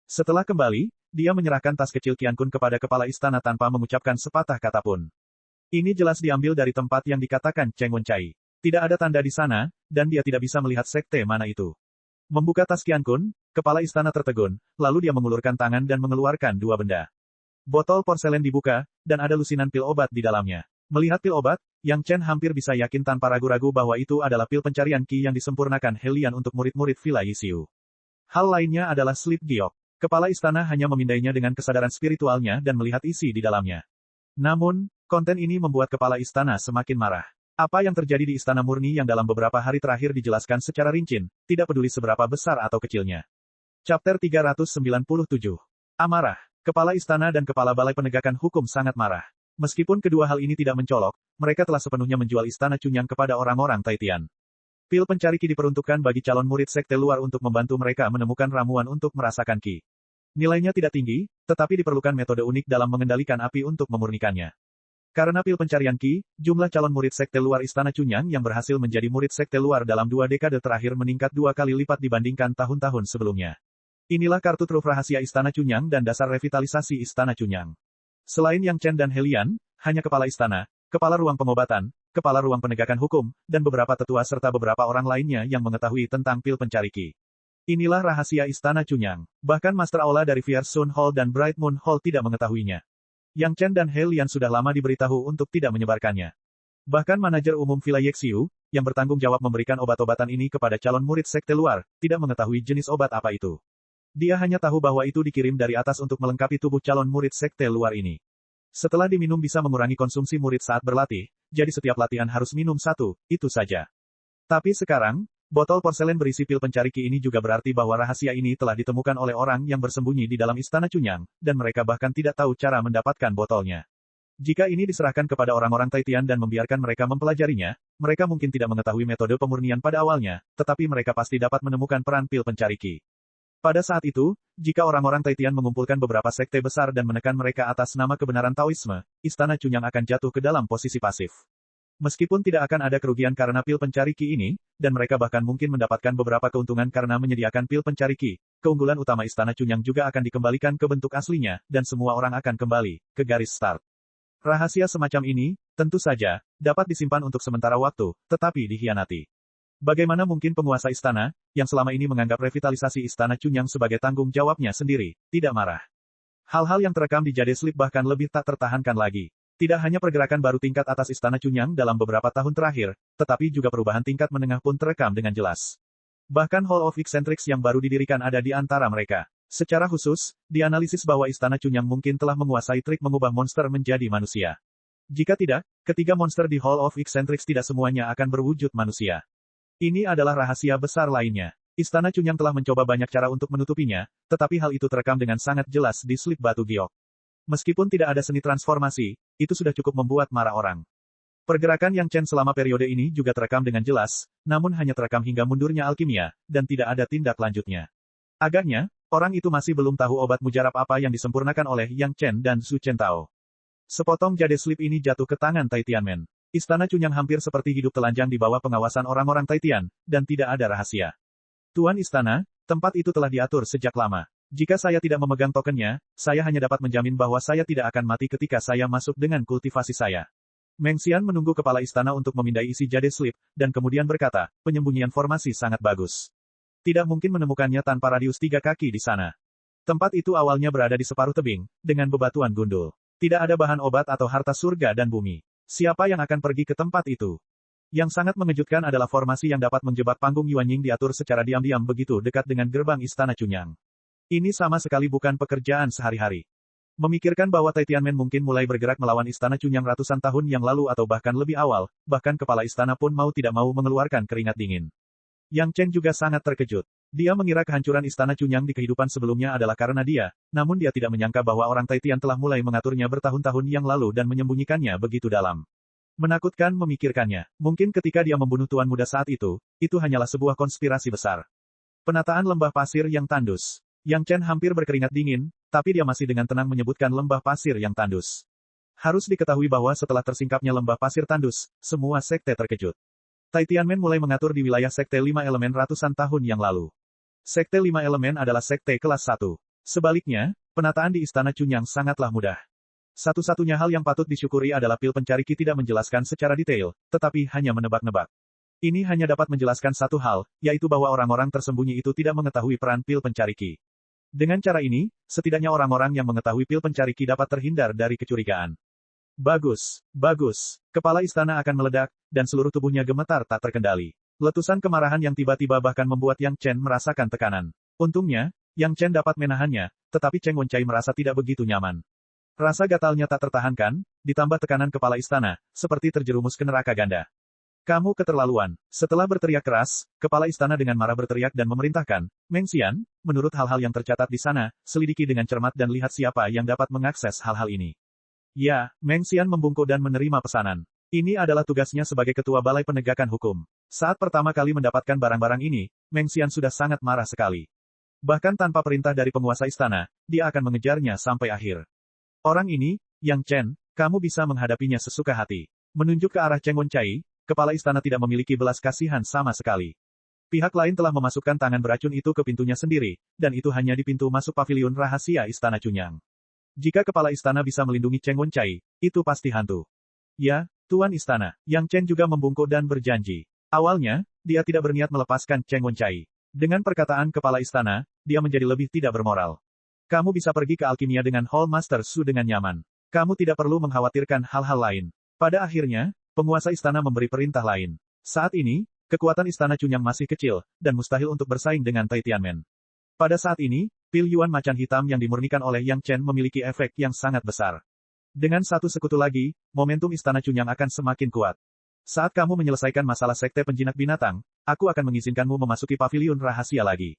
Setelah kembali, dia menyerahkan tas kecil Qian Kun kepada kepala istana tanpa mengucapkan sepatah kata pun. Ini jelas diambil dari tempat yang dikatakan Cheng Wencai. Tidak ada tanda di sana, dan dia tidak bisa melihat sekte mana itu. Membuka tas Qian Kun, kepala istana tertegun, lalu dia mengulurkan tangan dan mengeluarkan dua benda. Botol porselen dibuka, dan ada lusinan pil obat di dalamnya. Melihat pil obat, Yang Chen hampir bisa yakin tanpa ragu-ragu bahwa itu adalah pil pencarian Qi yang disempurnakan Helian untuk murid-murid Villa Yixu. Hal lainnya adalah slip giok. Kepala istana hanya memindainya dengan kesadaran spiritualnya dan melihat isi di dalamnya. Namun, konten ini membuat kepala istana semakin marah. Apa yang terjadi di Istana Murni yang dalam beberapa hari terakhir dijelaskan secara rinci, tidak peduli seberapa besar atau kecilnya. Chapter 397. Amarah. Kepala istana dan kepala balai penegakan hukum sangat marah. Meskipun kedua hal ini tidak mencolok, mereka telah sepenuhnya menjual Istana Chunyang kepada orang-orang Taitian. Pil pencari Qi diperuntukkan bagi calon murid sekte luar untuk membantu mereka menemukan ramuan untuk merasakan Qi. Nilainya tidak tinggi, tetapi diperlukan metode unik dalam mengendalikan api untuk memurnikannya. Karena pil pencarian Qi, jumlah calon murid sekte luar Istana Chunyang yang berhasil menjadi murid sekte luar dalam 2 dekade terakhir meningkat 2 kali lipat dibandingkan tahun-tahun sebelumnya. Inilah kartu truf rahasia Istana Chunyang dan dasar revitalisasi Istana Chunyang. Selain Yang Chen dan Helian, hanya kepala istana, kepala ruang pengobatan, kepala ruang penegakan hukum, dan beberapa tetua serta beberapa orang lainnya yang mengetahui tentang pil pencari Qi. Inilah rahasia Istana Chunyang. Bahkan Master Aula dari Fierce Sun Hall dan Bright Moon Hall tidak mengetahuinya. Yang Chen dan Helian sudah lama diberitahu untuk tidak menyebarkannya. Bahkan manajer umum Villa Yixu, yang bertanggung jawab memberikan obat-obatan ini kepada calon murid sekte luar, tidak mengetahui jenis obat apa itu. Dia hanya tahu bahwa itu dikirim dari atas untuk melengkapi tubuh calon murid sekte luar ini. Setelah diminum bisa mengurangi konsumsi murid saat berlatih, jadi setiap latihan harus minum satu, itu saja. Tapi sekarang, botol porselen berisi pil pencari Qi ini juga berarti bahwa rahasia ini telah ditemukan oleh orang yang bersembunyi di dalam Istana Chunyang, dan mereka bahkan tidak tahu cara mendapatkan botolnya. Jika ini diserahkan kepada orang-orang Taitian dan membiarkan mereka mempelajarinya, mereka mungkin tidak mengetahui metode pemurnian pada awalnya, tetapi mereka pasti dapat menemukan peran pil pencari Qi. Pada saat itu, jika orang-orang Taitian mengumpulkan beberapa sekte besar dan menekan mereka atas nama kebenaran Taoisme, Istana Chunyang akan jatuh ke dalam posisi pasif. Meskipun tidak akan ada kerugian karena pil pencari Qi ini, dan mereka bahkan mungkin mendapatkan beberapa keuntungan karena menyediakan pil pencari Qi, keunggulan utama Istana Chunyang juga akan dikembalikan ke bentuk aslinya, dan semua orang akan kembali ke garis start. Rahasia semacam ini, tentu saja, dapat disimpan untuk sementara waktu, tetapi dikhianati. Bagaimana mungkin penguasa istana, yang selama ini menganggap revitalisasi Istana Chunyang sebagai tanggung jawabnya sendiri, tidak marah? Hal-hal yang terekam di Jade Slip bahkan lebih tak tertahankan lagi. Tidak hanya pergerakan baru tingkat atas Istana Chunyang dalam beberapa tahun terakhir, tetapi juga perubahan tingkat menengah pun terekam dengan jelas. Bahkan Hall of Eccentrics yang baru didirikan ada di antara mereka. Secara khusus, dianalisis bahwa Istana Chunyang mungkin telah menguasai trik mengubah monster menjadi manusia. Jika tidak, ketiga monster di Hall of Eccentrics tidak semuanya akan berwujud manusia. Ini adalah rahasia besar lainnya. Istana Chunyang telah mencoba banyak cara untuk menutupinya, tetapi hal itu terekam dengan sangat jelas di slip batu giok. Meskipun tidak ada seni transformasi, itu sudah cukup membuat marah orang. Pergerakan Yang Chen selama periode ini juga terekam dengan jelas, namun hanya terekam hingga mundurnya alkimia, dan tidak ada tindak lanjutnya. Agaknya, orang itu masih belum tahu obat mujarab apa yang disempurnakan oleh Yang Chen dan Su Chentao. Sepotong Jade Slip ini jatuh ke tangan Taitianmen. Istana Chunyang hampir seperti hidup telanjang di bawah pengawasan orang-orang Taitian, dan tidak ada rahasia. Tuan Istana, tempat itu telah diatur sejak lama. Jika saya tidak memegang tokennya, saya hanya dapat menjamin bahwa saya tidak akan mati ketika saya masuk dengan kultivasi saya. Meng Xian menunggu kepala istana untuk memindai isi Jade Slip, dan kemudian berkata, penyembunyian formasi sangat bagus. Tidak mungkin menemukannya tanpa radius 3 kaki di sana. Tempat itu awalnya berada di separuh tebing, dengan bebatuan gundul. Tidak ada bahan obat atau harta surga dan bumi. Siapa yang akan pergi ke tempat itu? Yang sangat mengejutkan adalah formasi yang dapat menjebak panggung Yuan Ying diatur secara diam-diam begitu dekat dengan gerbang Istana Chunyang. Ini sama sekali bukan pekerjaan sehari-hari. Memikirkan bahwa Taitianmen mungkin mulai bergerak melawan Istana Chunyang ratusan tahun yang lalu atau bahkan lebih awal, bahkan kepala istana pun mau tidak mau mengeluarkan keringat dingin. Yang Chen juga sangat terkejut. Dia mengira kehancuran Istana Chunyang di kehidupan sebelumnya adalah karena dia, namun dia tidak menyangka bahwa orang Taitian telah mulai mengaturnya bertahun-tahun yang lalu dan menyembunyikannya begitu dalam. Menakutkan memikirkannya. Mungkin ketika dia membunuh tuan muda saat itu hanyalah sebuah konspirasi besar. Penataan lembah pasir yang tandus. Yang Chen hampir berkeringat dingin, tapi dia masih dengan tenang menyebutkan lembah pasir yang tandus. Harus diketahui bahwa setelah tersingkapnya lembah pasir tandus, semua sekte terkejut. Tai Tianmen mulai mengatur di wilayah Sekte 5 Elemen ratusan tahun yang lalu. Sekte 5 Elemen adalah sekte kelas 1. Sebaliknya, penataan di Istana Chunyang sangatlah mudah. Satu-satunya hal yang patut disyukuri adalah pil pencari Qi tidak menjelaskan secara detail, tetapi hanya menebak-nebak. Ini hanya dapat menjelaskan satu hal, yaitu bahwa orang-orang tersembunyi itu tidak mengetahui peran pil pencari Qi. Dengan cara ini, setidaknya orang-orang yang mengetahui pil pencari Qi dapat terhindar dari kecurigaan. Bagus, bagus. Kepala istana akan meledak, dan seluruh tubuhnya gemetar tak terkendali. Letusan kemarahan yang tiba-tiba bahkan membuat Yang Chen merasakan tekanan. Untungnya, Yang Chen dapat menahannya, tetapi Cheng Wencai merasa tidak begitu nyaman. Rasa gatalnya tak tertahankan, ditambah tekanan kepala istana, seperti terjerumus ke neraka ganda. Kamu keterlaluan. Setelah berteriak keras, kepala istana dengan marah berteriak dan memerintahkan, Meng Xian, menurut hal-hal yang tercatat di sana, selidiki dengan cermat dan lihat siapa yang dapat mengakses hal-hal ini. Ya, Meng Xian membungkuk dan menerima pesanan. Ini adalah tugasnya sebagai ketua Balai Penegakan Hukum. Saat pertama kali mendapatkan barang-barang ini, Meng Xian sudah sangat marah sekali. Bahkan tanpa perintah dari penguasa istana, dia akan mengejarnya sampai akhir. Orang ini, Yang Chen, kamu bisa menghadapinya sesuka hati. Menunjuk ke arah Cheng Wencai, kepala istana tidak memiliki belas kasihan sama sekali. Pihak lain telah memasukkan tangan beracun itu ke pintunya sendiri, dan itu hanya di pintu masuk paviliun rahasia Istana Chunyang. Jika kepala istana bisa melindungi Cheng Wencai, itu pasti hantu. Ya, Tuan Istana, Yang Chen juga membungkuk dan berjanji. Awalnya, dia tidak berniat melepaskan Cheng Wencai. Dengan perkataan kepala istana, dia menjadi lebih tidak bermoral. Kamu bisa pergi ke alkimia dengan Hall Master Su dengan nyaman. Kamu tidak perlu mengkhawatirkan hal-hal lain. Pada akhirnya, penguasa istana memberi perintah lain. Saat ini, kekuatan Istana Chunyang masih kecil, dan mustahil untuk bersaing dengan Tai Tianmen. Pada saat ini, pil Yuan macan hitam yang dimurnikan oleh Yang Chen memiliki efek yang sangat besar. Dengan satu sekutu lagi, momentum Istana Chunyang akan semakin kuat. Saat kamu menyelesaikan masalah sekte penjinak binatang, aku akan mengizinkanmu memasuki paviliun rahasia lagi.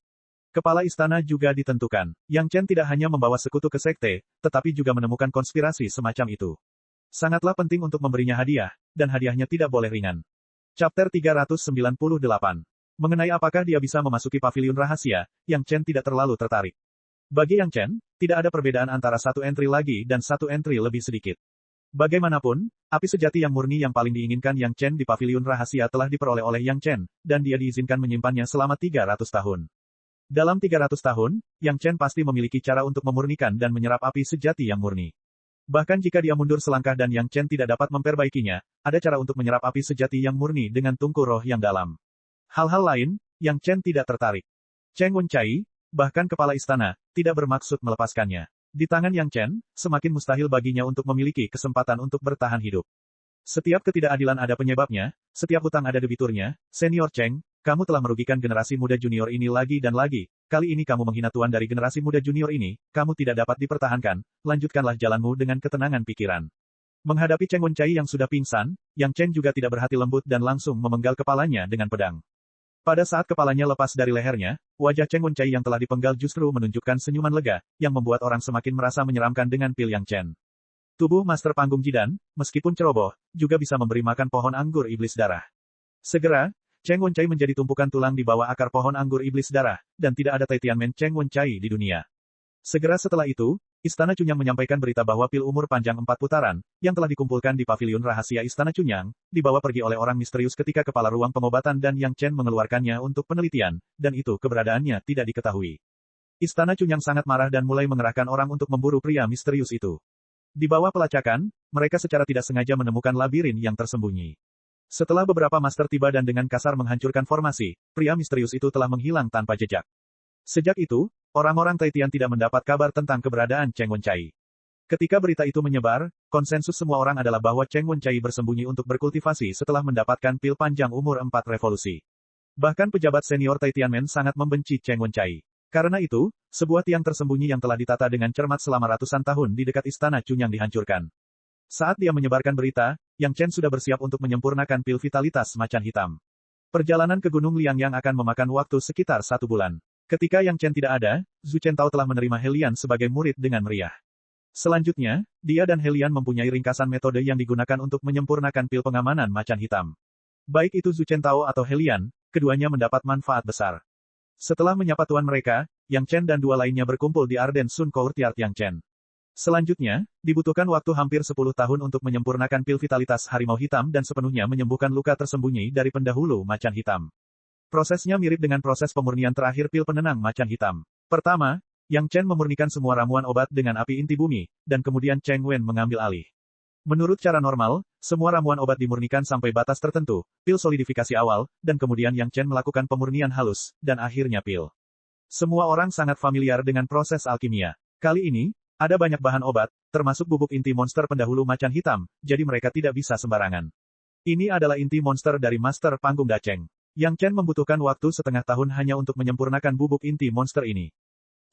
Kepala istana juga ditentukan. Yang Chen tidak hanya membawa sekutu ke sekte, tetapi juga menemukan konspirasi semacam itu. Sangatlah penting untuk memberinya hadiah, dan hadiahnya tidak boleh ringan. Chapter 398. Mengenai apakah dia bisa memasuki paviliun rahasia, Yang Chen tidak terlalu tertarik. Bagi Yang Chen, tidak ada perbedaan antara satu entry lagi dan satu entry lebih sedikit. Bagaimanapun, api sejati yang murni yang paling diinginkan Yang Chen di paviliun rahasia telah diperoleh oleh Yang Chen, dan dia diizinkan menyimpannya selama 300 tahun. Dalam 300 tahun, Yang Chen pasti memiliki cara untuk memurnikan dan menyerap api sejati yang murni. Bahkan jika dia mundur selangkah dan Yang Chen tidak dapat memperbaikinya, ada cara untuk menyerap api sejati yang murni dengan tungku roh yang dalam. Hal-hal lain, Yang Chen tidak tertarik. Cheng Wencai, bahkan kepala istana, tidak bermaksud melepaskannya. Di tangan Yang Chen, semakin mustahil baginya untuk memiliki kesempatan untuk bertahan hidup. Setiap ketidakadilan ada penyebabnya, setiap hutang ada debiturnya. Senior Cheng, kamu telah merugikan generasi muda junior ini lagi dan lagi. Kali ini kamu menghina tuan dari generasi muda junior ini, kamu tidak dapat dipertahankan, lanjutkanlah jalanmu dengan ketenangan pikiran. Menghadapi Cheng Wencai yang sudah pingsan, Yang Chen juga tidak berhati lembut dan langsung memenggal kepalanya dengan pedang. Pada saat kepalanya lepas dari lehernya, wajah Cheng Wencai yang telah dipenggal justru menunjukkan senyuman lega, yang membuat orang semakin merasa menyeramkan dengan pil Yang Chen. Tubuh Master Panggung Jidan, meskipun ceroboh, juga bisa memberi makan pohon anggur iblis darah. Segera, Cheng Wencai menjadi tumpukan tulang di bawah akar pohon anggur iblis darah, dan tidak ada Tai Tianmen Cheng Wencai di dunia. Segera setelah itu, Istana Chunyang menyampaikan berita bahwa pil umur panjang 4 putaran, yang telah dikumpulkan di paviliun rahasia Istana Chunyang, dibawa pergi oleh orang misterius ketika kepala ruang pengobatan dan Yang Chen mengeluarkannya untuk penelitian, dan itu keberadaannya tidak diketahui. Istana Chunyang sangat marah dan mulai mengerahkan orang untuk memburu pria misterius itu. Di bawah pelacakan, mereka secara tidak sengaja menemukan labirin yang tersembunyi. Setelah beberapa master tiba dan dengan kasar menghancurkan formasi, pria misterius itu telah menghilang tanpa jejak. Sejak itu, orang-orang Taitian tidak mendapat kabar tentang keberadaan Cheng Wencai. Ketika berita itu menyebar, konsensus semua orang adalah bahwa Cheng Wencai bersembunyi untuk berkultivasi setelah mendapatkan pil panjang umur 4 revolusi. Bahkan pejabat senior Taitianmen sangat membenci Cheng Wencai. Karena itu, sebuah tiang tersembunyi yang telah ditata dengan cermat selama ratusan tahun di dekat Istana Chunyang dihancurkan. Saat dia menyebarkan berita, Yang Chen sudah bersiap untuk menyempurnakan pil vitalitas macan hitam. Perjalanan ke Gunung Liangyang akan memakan waktu sekitar 1 bulan. Ketika Yang Chen tidak ada, Zhu Chentao telah menerima Helian sebagai murid dengan meriah. Selanjutnya, dia dan Helian mempunyai ringkasan metode yang digunakan untuk menyempurnakan pil pengamanan macan hitam. Baik itu Zhu Chentao atau Helian, keduanya mendapat manfaat besar. Setelah menyapa tuan mereka, Yang Chen dan dua lainnya berkumpul di Arden Sun Courtyard Yang Chen. Selanjutnya, dibutuhkan waktu hampir 10 tahun untuk menyempurnakan pil vitalitas harimau hitam dan sepenuhnya menyembuhkan luka tersembunyi dari pendahulu macan hitam. Prosesnya mirip dengan proses pemurnian terakhir pil penenang macan hitam. Pertama, Yang Chen memurnikan semua ramuan obat dengan api inti bumi, dan kemudian Cheng Wen mengambil alih. Menurut cara normal, semua ramuan obat dimurnikan sampai batas tertentu, pil solidifikasi awal, dan kemudian Yang Chen melakukan pemurnian halus, dan akhirnya pil. Semua orang sangat familiar dengan proses alkimia. Kali ini, ada banyak bahan obat, termasuk bubuk inti monster pendahulu macan hitam, jadi mereka tidak bisa sembarangan. Ini adalah inti monster dari Master Panggung Dacheng. Yang Chen membutuhkan waktu setengah tahun hanya untuk menyempurnakan bubuk inti monster ini.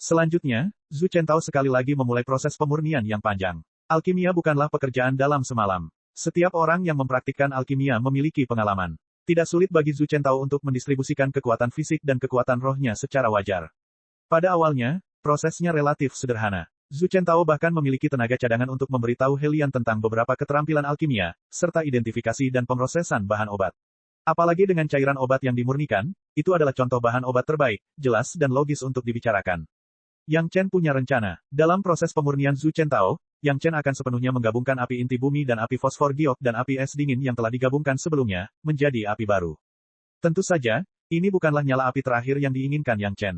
Selanjutnya, Zhu Chentao sekali lagi memulai proses pemurnian yang panjang. Alkimia bukanlah pekerjaan dalam semalam. Setiap orang yang mempraktikkan alkimia memiliki pengalaman. Tidak sulit bagi Zhu Chentao untuk mendistribusikan kekuatan fisik dan kekuatan rohnya secara wajar. Pada awalnya, prosesnya relatif sederhana. Zhu Chentao bahkan memiliki tenaga cadangan untuk memberitahu Helian tentang beberapa keterampilan alkimia, serta identifikasi dan pemrosesan bahan obat. Apalagi dengan cairan obat yang dimurnikan, itu adalah contoh bahan obat terbaik, jelas dan logis untuk dibicarakan. Yang Chen punya rencana. Dalam proses pemurnian Zhu Chentao, Yang Chen akan sepenuhnya menggabungkan api inti bumi dan api fosfor giok dan api es dingin yang telah digabungkan sebelumnya, menjadi api baru. Tentu saja, ini bukanlah nyala api terakhir yang diinginkan Yang Chen.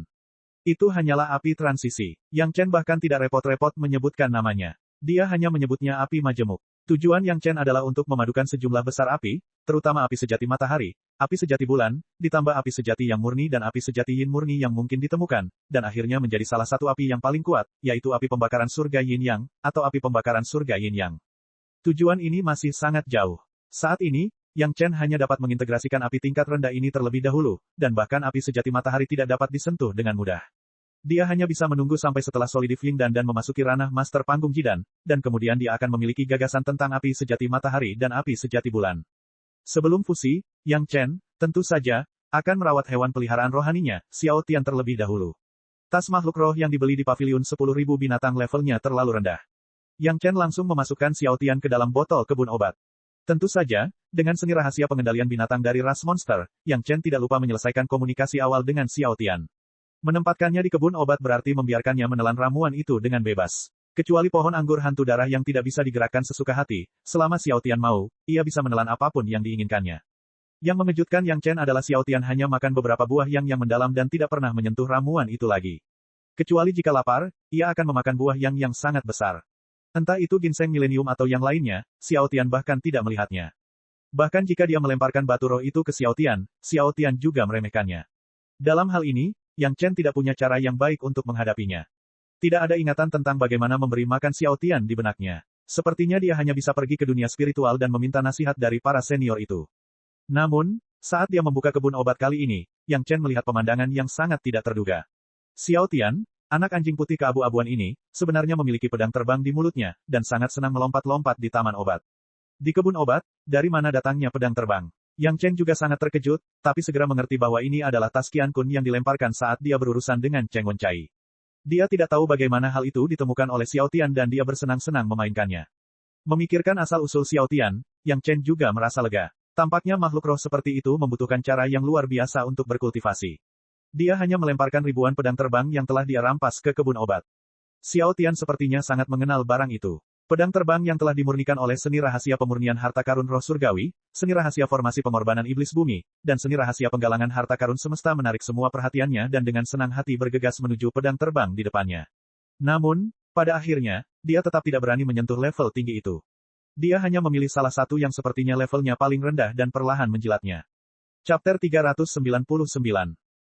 Itu hanyalah api transisi. Yang Chen bahkan tidak repot-repot menyebutkan namanya. Dia hanya menyebutnya api majemuk. Tujuan Yang Chen adalah untuk memadukan sejumlah besar api, terutama api sejati matahari, api sejati bulan, ditambah api sejati yang murni dan api sejati yin murni yang mungkin ditemukan, dan akhirnya menjadi salah satu api yang paling kuat, yaitu api pembakaran surga yin yang, atau api pembakaran surga yin yang. Tujuan ini masih sangat jauh. Saat ini, Yang Chen hanya dapat mengintegrasikan api tingkat rendah ini terlebih dahulu, dan bahkan api sejati matahari tidak dapat disentuh dengan mudah. Dia hanya bisa menunggu sampai setelah Solidifying dan memasuki ranah Master Panggung Jidan, dan kemudian dia akan memiliki gagasan tentang api sejati matahari dan api sejati bulan. Sebelum fusi, Yang Chen, tentu saja, akan merawat hewan peliharaan rohaninya, Xiao Tian terlebih dahulu. Tas makhluk roh yang dibeli di pavilion 10.000 binatang levelnya terlalu rendah. Yang Chen langsung memasukkan Xiao Tian ke dalam botol kebun obat. Tentu saja, dengan seni rahasia pengendalian binatang dari ras monster, Yang Chen tidak lupa menyelesaikan komunikasi awal dengan Xiao Tian. Menempatkannya di kebun obat berarti membiarkannya menelan ramuan itu dengan bebas. Kecuali pohon anggur hantu darah yang tidak bisa digerakkan sesuka hati, selama Xiao Tian mau, ia bisa menelan apapun yang diinginkannya. Yang mengejutkan Yang Chen adalah Xiao Tian hanya makan beberapa buah yang mendalam dan tidak pernah menyentuh ramuan itu lagi. Kecuali jika lapar, ia akan memakan buah yang sangat besar. Entah itu ginseng milenium atau yang lainnya, Xiao Tian bahkan tidak melihatnya. Bahkan jika dia melemparkan batu roh itu ke Xiao Tian juga meremehkannya. Dalam hal ini, Yang Chen tidak punya cara yang baik untuk menghadapinya. Tidak ada ingatan tentang bagaimana memberi makan Xiao Tian di benaknya. Sepertinya dia hanya bisa pergi ke dunia spiritual dan meminta nasihat dari para senior itu. Namun, saat dia membuka kebun obat kali ini, Yang Chen melihat pemandangan yang sangat tidak terduga. Xiao Tian, anak anjing putih keabu-abuan ini, sebenarnya memiliki pedang terbang di mulutnya, dan sangat senang melompat-lompat di taman obat. Di kebun obat, dari mana datangnya pedang terbang? Yang Chen juga sangat terkejut, tapi segera mengerti bahwa ini adalah tas Qian Kun yang dilemparkan saat dia berurusan dengan Cheng Wencai. Dia tidak tahu bagaimana hal itu ditemukan oleh Xiao Tian dan dia bersenang-senang memainkannya. Memikirkan asal-usul Xiao Tian, Yang Chen juga merasa lega. Tampaknya makhluk roh seperti itu membutuhkan cara yang luar biasa untuk berkultivasi. Dia hanya melemparkan ribuan pedang terbang yang telah dia rampas ke kebun obat. Xiao Tian sepertinya sangat mengenal barang itu. Pedang terbang yang telah dimurnikan oleh seni rahasia pemurnian harta karun roh surgawi, seni rahasia formasi pengorbanan iblis bumi, dan seni rahasia penggalangan harta karun semesta menarik semua perhatiannya dan dengan senang hati bergegas menuju pedang terbang di depannya. Namun, pada akhirnya, dia tetap tidak berani menyentuh level tinggi itu. Dia hanya memilih salah satu yang sepertinya levelnya paling rendah dan perlahan menjilatnya. Chapter 399.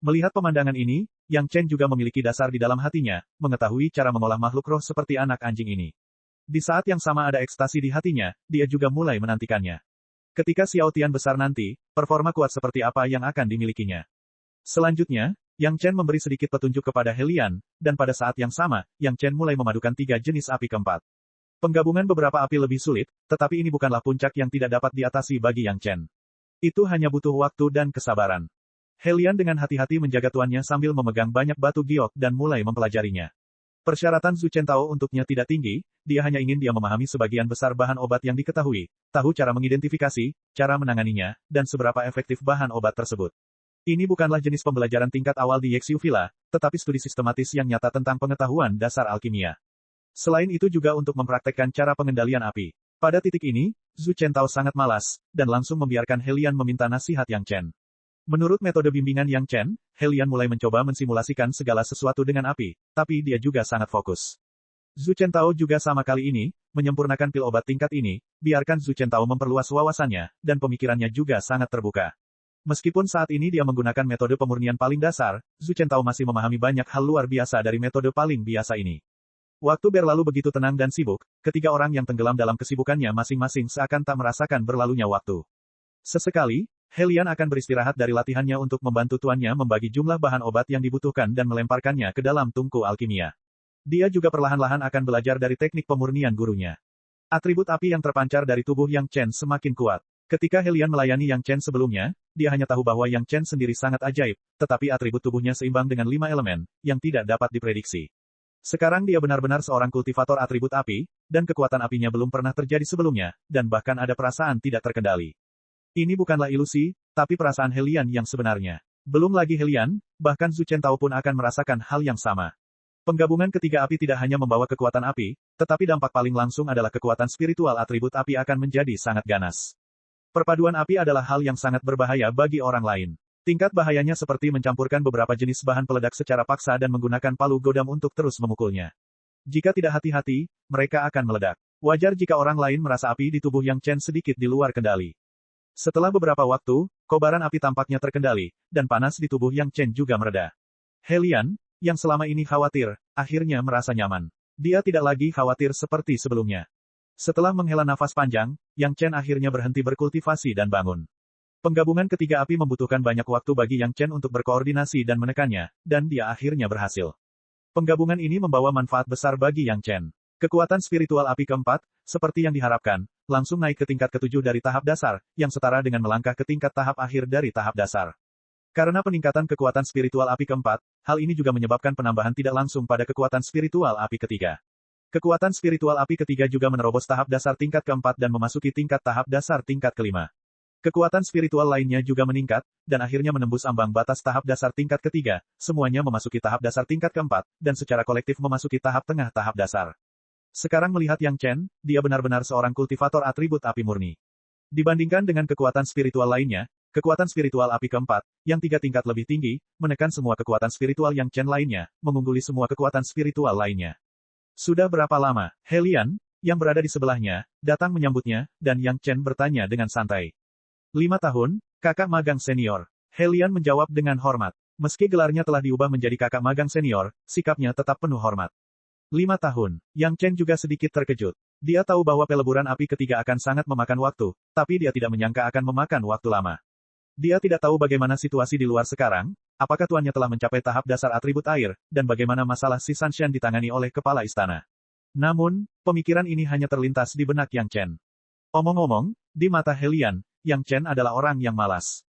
Melihat pemandangan ini, Yang Chen juga memiliki dasar di dalam hatinya, mengetahui cara mengolah makhluk roh seperti anak anjing ini. Di saat yang sama ada ekstasi di hatinya, dia juga mulai menantikannya. Ketika Xiao Tian besar nanti, performa kuat seperti apa yang akan dimilikinya. Selanjutnya, Yang Chen memberi sedikit petunjuk kepada Helian, dan pada saat yang sama, Yang Chen mulai memadukan 3 jenis api keempat. Penggabungan beberapa api lebih sulit, tetapi ini bukanlah puncak yang tidak dapat diatasi bagi Yang Chen. Itu hanya butuh waktu dan kesabaran. Helian dengan hati-hati menjaga tuannya sambil memegang banyak batu giok dan mulai mempelajarinya. Persyaratan Zhu Chentao untuknya tidak tinggi, dia hanya ingin dia memahami sebagian besar bahan obat yang diketahui, tahu cara mengidentifikasi, cara menanganinya, dan seberapa efektif bahan obat tersebut. Ini bukanlah jenis pembelajaran tingkat awal di Yexiu Villa, tetapi studi sistematis yang nyata tentang pengetahuan dasar alkimia. Selain itu juga untuk mempraktekkan cara pengendalian api. Pada titik ini, Zhu Chentao sangat malas, dan langsung membiarkan Helian meminta nasihat Yang Chen. Menurut metode bimbingan Yang Chen, Helian mulai mencoba mensimulasikan segala sesuatu dengan api, tapi dia juga sangat fokus. Zhu Chentao juga sama kali ini, menyempurnakan pil obat tingkat ini, biarkan Zhu Chentao memperluas wawasannya, dan pemikirannya juga sangat terbuka. Meskipun saat ini dia menggunakan metode pemurnian paling dasar, Zhu Chentao masih memahami banyak hal luar biasa dari metode paling biasa ini. Waktu berlalu begitu tenang dan sibuk, ketiga orang yang tenggelam dalam kesibukannya masing-masing seakan tak merasakan berlalunya waktu. Sesekali, Helian akan beristirahat dari latihannya untuk membantu tuannya membagi jumlah bahan obat yang dibutuhkan dan melemparkannya ke dalam tungku alkimia. Dia juga perlahan-lahan akan belajar dari teknik pemurnian gurunya. Atribut api yang terpancar dari tubuh Yang Chen semakin kuat. Ketika Helian melayani Yang Chen sebelumnya, dia hanya tahu bahwa Yang Chen sendiri sangat ajaib, tetapi atribut tubuhnya seimbang dengan 5 elemen, yang tidak dapat diprediksi. Sekarang dia benar-benar seorang kultivator atribut api, dan kekuatan apinya belum pernah terjadi sebelumnya, dan bahkan ada perasaan tidak terkendali. Ini bukanlah ilusi, tapi perasaan Helian yang sebenarnya. Belum lagi Helian, bahkan Zhu Chentao pun akan merasakan hal yang sama. Penggabungan ketiga api tidak hanya membawa kekuatan api, tetapi dampak paling langsung adalah kekuatan spiritual atribut api akan menjadi sangat ganas. Perpaduan api adalah hal yang sangat berbahaya bagi orang lain. Tingkat bahayanya seperti mencampurkan beberapa jenis bahan peledak secara paksa dan menggunakan palu godam untuk terus memukulnya. Jika tidak hati-hati, mereka akan meledak. Wajar jika orang lain merasa api di tubuh Yang Chen sedikit di luar kendali. Setelah beberapa waktu, kobaran api tampaknya terkendali, dan panas di tubuh Yang Chen juga mereda. Helian, yang selama ini khawatir, akhirnya merasa nyaman. Dia tidak lagi khawatir seperti sebelumnya. Setelah menghela nafas panjang, Yang Chen akhirnya berhenti berkultivasi dan bangun. Penggabungan ketiga api membutuhkan banyak waktu bagi Yang Chen untuk berkoordinasi dan menekannya, dan dia akhirnya berhasil. Penggabungan ini membawa manfaat besar bagi Yang Chen. Kekuatan spiritual api keempat, seperti yang diharapkan, langsung naik ke tingkat ketujuh dari tahap dasar, yang setara dengan melangkah ke tingkat tahap akhir dari tahap dasar. Karena peningkatan kekuatan spiritual api keempat, hal ini juga menyebabkan penambahan tidak langsung pada kekuatan spiritual api ketiga. Kekuatan spiritual api ketiga juga menerobos tahap dasar tingkat keempat dan memasuki tingkat tahap dasar tingkat kelima. Kekuatan spiritual lainnya juga meningkat, dan akhirnya menembus ambang batas tahap dasar tingkat ketiga, semuanya memasuki tahap dasar tingkat keempat, dan secara kolektif memasuki tahap tengah tahap dasar. Sekarang melihat Yang Chen, dia benar-benar seorang kultivator atribut api murni. Dibandingkan dengan kekuatan spiritual lainnya, kekuatan spiritual api keempat, yang 3 tingkat lebih tinggi, menekan semua kekuatan spiritual Yang Chen lainnya, mengungguli semua kekuatan spiritual lainnya. Sudah berapa lama, Helian, yang berada di sebelahnya, datang menyambutnya, dan Yang Chen bertanya dengan santai. 5 tahun, kakak magang senior. Helian menjawab dengan hormat. Meski gelarnya telah diubah menjadi kakak magang senior, sikapnya tetap penuh hormat. 5 tahun, Yang Chen juga sedikit terkejut. Dia tahu bahwa peleburan api ketiga akan sangat memakan waktu, tapi dia tidak menyangka akan memakan waktu lama. Dia tidak tahu bagaimana situasi di luar sekarang, apakah tuannya telah mencapai tahap dasar atribut air, dan bagaimana masalah si Sanshan ditangani oleh kepala istana. Namun, pemikiran ini hanya terlintas di benak Yang Chen. Omong-omong, di mata Helian, Yang Chen adalah orang yang malas.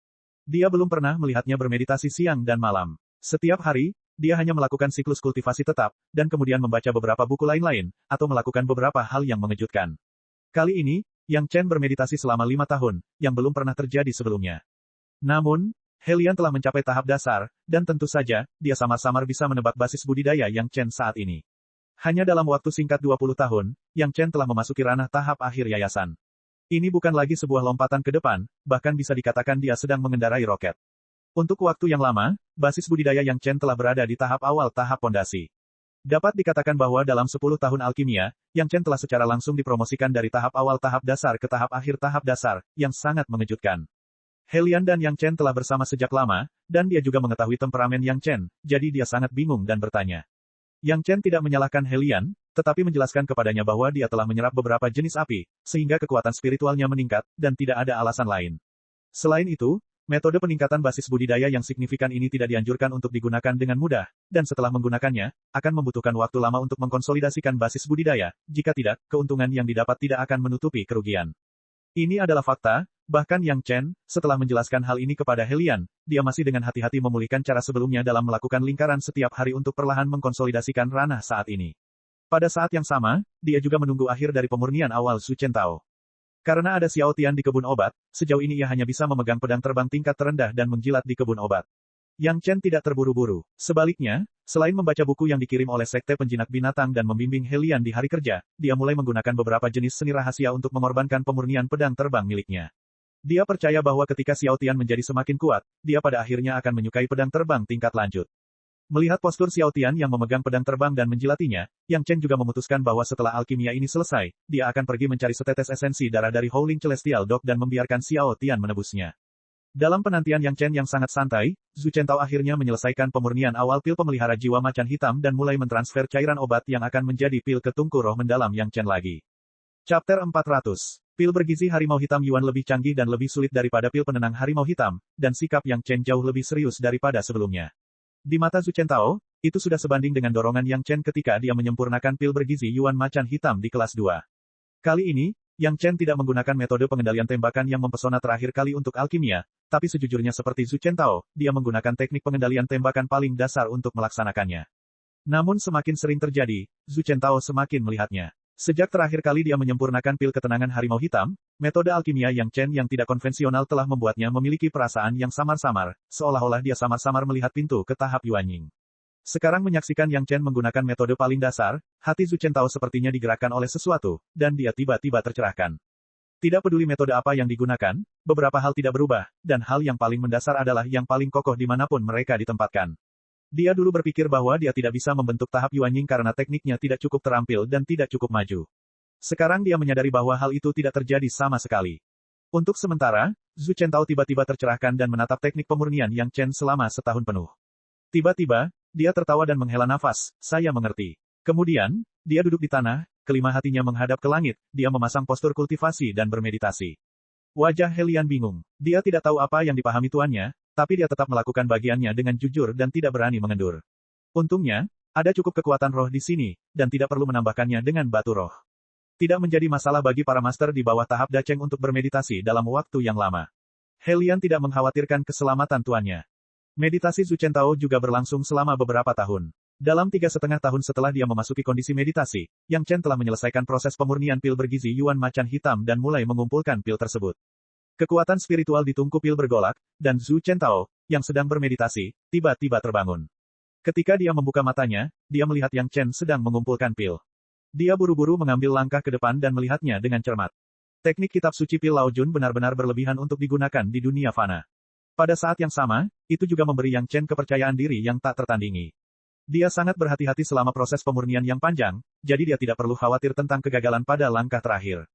Dia belum pernah melihatnya bermeditasi siang dan malam. Setiap hari, dia hanya melakukan siklus kultivasi tetap, dan kemudian membaca beberapa buku lain-lain, atau melakukan beberapa hal yang mengejutkan. Kali ini, Yang Chen bermeditasi selama 5 tahun, yang belum pernah terjadi sebelumnya. Namun, Helian telah mencapai tahap dasar, dan tentu saja, dia samar-samar bisa menebak basis budidaya Yang Chen saat ini. Hanya dalam waktu singkat 20 tahun, Yang Chen telah memasuki ranah tahap akhir yayasan. Ini bukan lagi sebuah lompatan ke depan, bahkan bisa dikatakan dia sedang mengendarai roket. Untuk waktu yang lama, basis budidaya Yang Chen telah berada di tahap awal tahap pondasi. Dapat dikatakan bahwa dalam 10 tahun alkimia, Yang Chen telah secara langsung dipromosikan dari tahap awal tahap dasar ke tahap akhir tahap dasar, yang sangat mengejutkan. Helian dan Yang Chen telah bersama sejak lama, dan dia juga mengetahui temperamen Yang Chen, jadi dia sangat bingung dan bertanya. Yang Chen tidak menyalahkan Helian, tetapi menjelaskan kepadanya bahwa dia telah menyerap beberapa jenis api, sehingga kekuatan spiritualnya meningkat, dan tidak ada alasan lain. Selain itu, metode peningkatan basis budidaya yang signifikan ini tidak dianjurkan untuk digunakan dengan mudah, dan setelah menggunakannya, akan membutuhkan waktu lama untuk mengkonsolidasikan basis budidaya, jika tidak, keuntungan yang didapat tidak akan menutupi kerugian. Ini adalah fakta, bahkan Yang Chen, setelah menjelaskan hal ini kepada Helian, dia masih dengan hati-hati memulihkan cara sebelumnya dalam melakukan lingkaran setiap hari untuk perlahan mengkonsolidasikan ranah saat ini. Pada saat yang sama, dia juga menunggu akhir dari pemurnian awal Zhu Chentao. Karena ada Xiao Tian di kebun obat, sejauh ini ia hanya bisa memegang pedang terbang tingkat terendah dan menjilat di kebun obat. Yang Chen tidak terburu-buru. Sebaliknya, selain membaca buku yang dikirim oleh Sekte Penjinak Binatang dan membimbing Helian di hari kerja, dia mulai menggunakan beberapa jenis seni rahasia untuk mengorbankan pemurnian pedang terbang miliknya. Dia percaya bahwa ketika Xiao Tian menjadi semakin kuat, dia pada akhirnya akan menyukai pedang terbang tingkat lanjut. Melihat postur Xiao Tian yang memegang pedang terbang dan menjilatinya, Yang Chen juga memutuskan bahwa setelah alkimia ini selesai, dia akan pergi mencari setetes esensi darah dari Howling Celestial Dog dan membiarkan Xiao Tian menebusnya. Dalam penantian Yang Chen yang sangat santai, Zhu Chentao akhirnya menyelesaikan pemurnian awal pil pemelihara jiwa macan hitam dan mulai mentransfer cairan obat yang akan menjadi pil ke tungku roh mendalam Yang Chen lagi. Chapter 400. Pil bergizi harimau hitam Yuan lebih canggih dan lebih sulit daripada pil penenang harimau hitam, dan sikap Yang Chen jauh lebih serius daripada sebelumnya. Di mata Zhu Chentao, itu sudah sebanding dengan dorongan Yang Chen ketika dia menyempurnakan pil bergizi Yuan macan hitam di kelas 2. Kali ini, Yang Chen tidak menggunakan metode pengendalian tembakan yang mempesona terakhir kali untuk alkimia, tapi sejujurnya seperti Zhu Chentao, dia menggunakan teknik pengendalian tembakan paling dasar untuk melaksanakannya. Namun semakin sering terjadi, Zhu Chentao semakin melihatnya. Sejak terakhir kali dia menyempurnakan pil ketenangan harimau hitam, metode alkimia Yang Chen yang tidak konvensional telah membuatnya memiliki perasaan yang samar-samar, seolah-olah dia samar-samar melihat pintu ke tahap Yuanying. Sekarang menyaksikan Yang Chen menggunakan metode paling dasar, hati Zhu Chentao sepertinya digerakkan oleh sesuatu, dan dia tiba-tiba tercerahkan. Tidak peduli metode apa yang digunakan, beberapa hal tidak berubah, dan hal yang paling mendasar adalah yang paling kokoh dimanapun mereka ditempatkan. Dia dulu berpikir bahwa dia tidak bisa membentuk tahap Yuanying karena tekniknya tidak cukup terampil dan tidak cukup maju. Sekarang dia menyadari bahwa hal itu tidak terjadi sama sekali. Untuk sementara, Zhu Chentao tiba-tiba tercerahkan dan menatap teknik pemurnian Yang Chen selama setahun penuh. Tiba-tiba, dia tertawa dan menghela nafas, saya mengerti. Kemudian, dia duduk di tanah, kelima hatinya menghadap ke langit, dia memasang postur kultivasi dan bermeditasi. Wajah Helian bingung. Dia tidak tahu apa yang dipahami tuannya, tapi dia tetap melakukan bagiannya dengan jujur dan tidak berani mengendur. Untungnya, ada cukup kekuatan roh di sini, dan tidak perlu menambahkannya dengan batu roh. Tidak menjadi masalah bagi para master di bawah tahap Dacheng untuk bermeditasi dalam waktu yang lama. Helian tidak mengkhawatirkan keselamatan tuannya. Meditasi Zhu Chentao juga berlangsung selama beberapa tahun. Dalam 3,5 tahun setelah dia memasuki kondisi meditasi, Yang Chen telah menyelesaikan proses pemurnian pil bergizi Yuan macan hitam dan mulai mengumpulkan pil tersebut. Kekuatan spiritual di tungku pil bergolak, dan Zhu Chentao, yang sedang bermeditasi, tiba-tiba terbangun. Ketika dia membuka matanya, dia melihat Yang Chen sedang mengumpulkan pil. Dia buru-buru mengambil langkah ke depan dan melihatnya dengan cermat. Teknik kitab suci pil Lao Jun benar-benar berlebihan untuk digunakan di dunia fana. Pada saat yang sama, itu juga memberi Yang Chen kepercayaan diri yang tak tertandingi. Dia sangat berhati-hati selama proses pemurnian yang panjang, jadi dia tidak perlu khawatir tentang kegagalan pada langkah terakhir.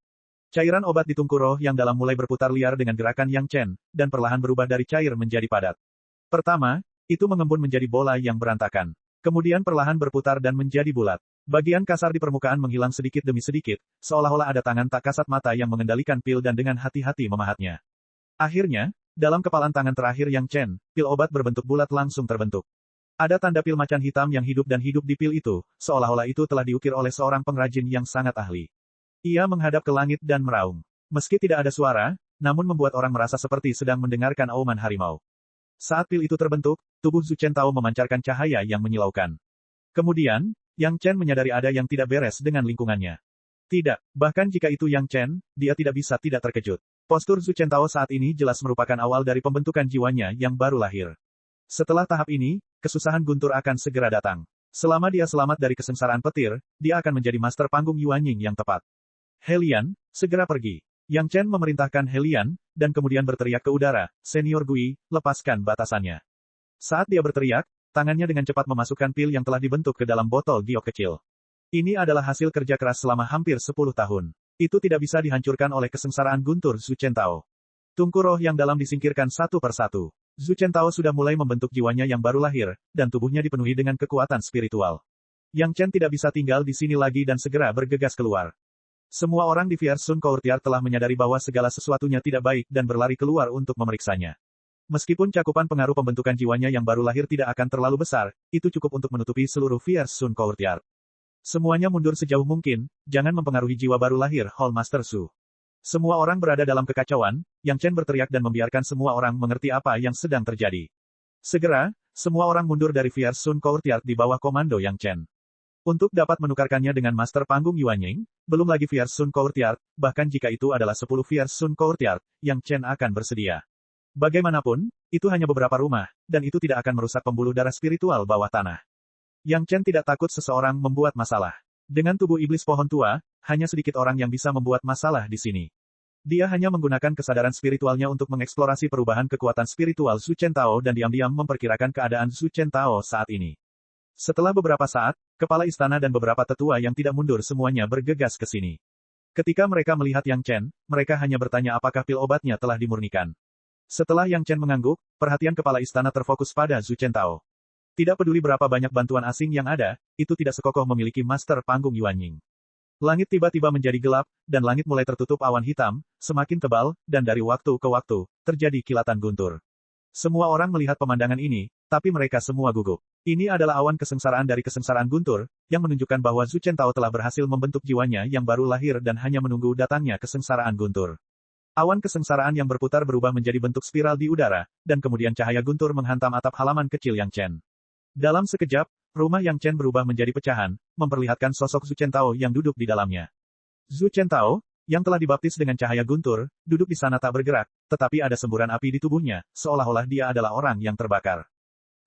Cairan obat di tungku roh yang dalam mulai berputar liar dengan gerakan Yang Chen, dan perlahan berubah dari cair menjadi padat. Pertama, itu mengembun menjadi bola yang berantakan. Kemudian perlahan berputar dan menjadi bulat. Bagian kasar di permukaan menghilang sedikit demi sedikit, seolah-olah ada tangan tak kasat mata yang mengendalikan pil dan dengan hati-hati memahatnya. Akhirnya, dalam kepalan tangan terakhir Yang Chen, pil obat berbentuk bulat langsung terbentuk. Ada tanda pil macan hitam yang hidup dan hidup di pil itu, seolah-olah itu telah diukir oleh seorang pengrajin yang sangat ahli. Ia menghadap ke langit dan meraung. Meski tidak ada suara, namun membuat orang merasa seperti sedang mendengarkan auman harimau. Saat pil itu terbentuk, tubuh Zhu Chentao memancarkan cahaya yang menyilaukan. Kemudian, Yang Chen menyadari ada yang tidak beres dengan lingkungannya. Tidak, bahkan jika itu Yang Chen, dia tidak bisa tidak terkejut. Postur Zhu Chentao saat ini jelas merupakan awal dari pembentukan jiwanya yang baru lahir. Setelah tahap ini, kesusahan guntur akan segera datang. Selama dia selamat dari kesengsaraan petir, dia akan menjadi master panggung Yuanying yang tepat. Helian, segera pergi. Yang Chen memerintahkan Helian, dan kemudian berteriak ke udara, Senior Gui, lepaskan batasannya. Saat dia berteriak, tangannya dengan cepat memasukkan pil yang telah dibentuk ke dalam botol giok kecil. Ini adalah hasil kerja keras selama hampir 10 tahun. Itu tidak bisa dihancurkan oleh kesengsaraan guntur Zhu Chentao. Tungku roh yang dalam disingkirkan satu persatu. Zhu Chentao sudah mulai membentuk jiwanya yang baru lahir, dan tubuhnya dipenuhi dengan kekuatan spiritual. Yang Chen tidak bisa tinggal di sini lagi dan segera bergegas keluar. Semua orang di Fiersun Courtyard telah menyadari bahwa segala sesuatunya tidak baik dan berlari keluar untuk memeriksanya. Meskipun cakupan pengaruh pembentukan jiwanya yang baru lahir tidak akan terlalu besar, itu cukup untuk menutupi seluruh Fiersun Courtyard. Semuanya mundur sejauh mungkin, jangan mempengaruhi jiwa baru lahir Hall Master Su. Semua orang berada dalam kekacauan, Yang Chen berteriak dan membiarkan semua orang mengerti apa yang sedang terjadi. Segera, semua orang mundur dari Fiersun Courtyard di bawah komando Yang Chen. Untuk dapat menukarkannya dengan Master Panggung Yuanying, belum lagi Fierce Sun Courtyard, bahkan jika itu adalah 10 Fierce Sun Courtyard, Yang Chen akan bersedia. Bagaimanapun, itu hanya beberapa rumah, dan itu tidak akan merusak pembuluh darah spiritual bawah tanah. Yang Chen tidak takut seseorang membuat masalah. Dengan tubuh iblis pohon tua, hanya sedikit orang yang bisa membuat masalah di sini. Dia hanya menggunakan kesadaran spiritualnya untuk mengeksplorasi perubahan kekuatan spiritual Su Chen Tao dan diam-diam memperkirakan keadaan Su Chen Tao saat ini. Setelah beberapa saat, kepala istana dan beberapa tetua yang tidak mundur semuanya bergegas ke sini. Ketika mereka melihat Yang Chen, mereka hanya bertanya apakah pil obatnya telah dimurnikan. Setelah Yang Chen mengangguk, perhatian kepala istana terfokus pada Su Chen Tao. Tidak peduli berapa banyak bantuan asing yang ada, itu tidak sekokoh memiliki Master Panggung Yuanying. Langit tiba-tiba menjadi gelap, dan langit mulai tertutup awan hitam, semakin tebal, dan dari waktu ke waktu, terjadi kilatan guntur. Semua orang melihat pemandangan ini, tapi mereka semua gugup. Ini adalah awan kesengsaraan dari kesengsaraan guntur, yang menunjukkan bahwa Su Chen Tao telah berhasil membentuk jiwanya yang baru lahir dan hanya menunggu datangnya kesengsaraan guntur. Awan kesengsaraan yang berputar berubah menjadi bentuk spiral di udara, dan kemudian cahaya guntur menghantam atap halaman kecil Yang Chen. Dalam sekejap, rumah Yang Chen berubah menjadi pecahan, memperlihatkan sosok Su Chen Tao yang duduk di dalamnya. Su Chen Tao, yang telah dibaptis dengan cahaya guntur, duduk di sana tak bergerak, tetapi ada semburan api di tubuhnya, seolah-olah dia adalah orang yang terbakar.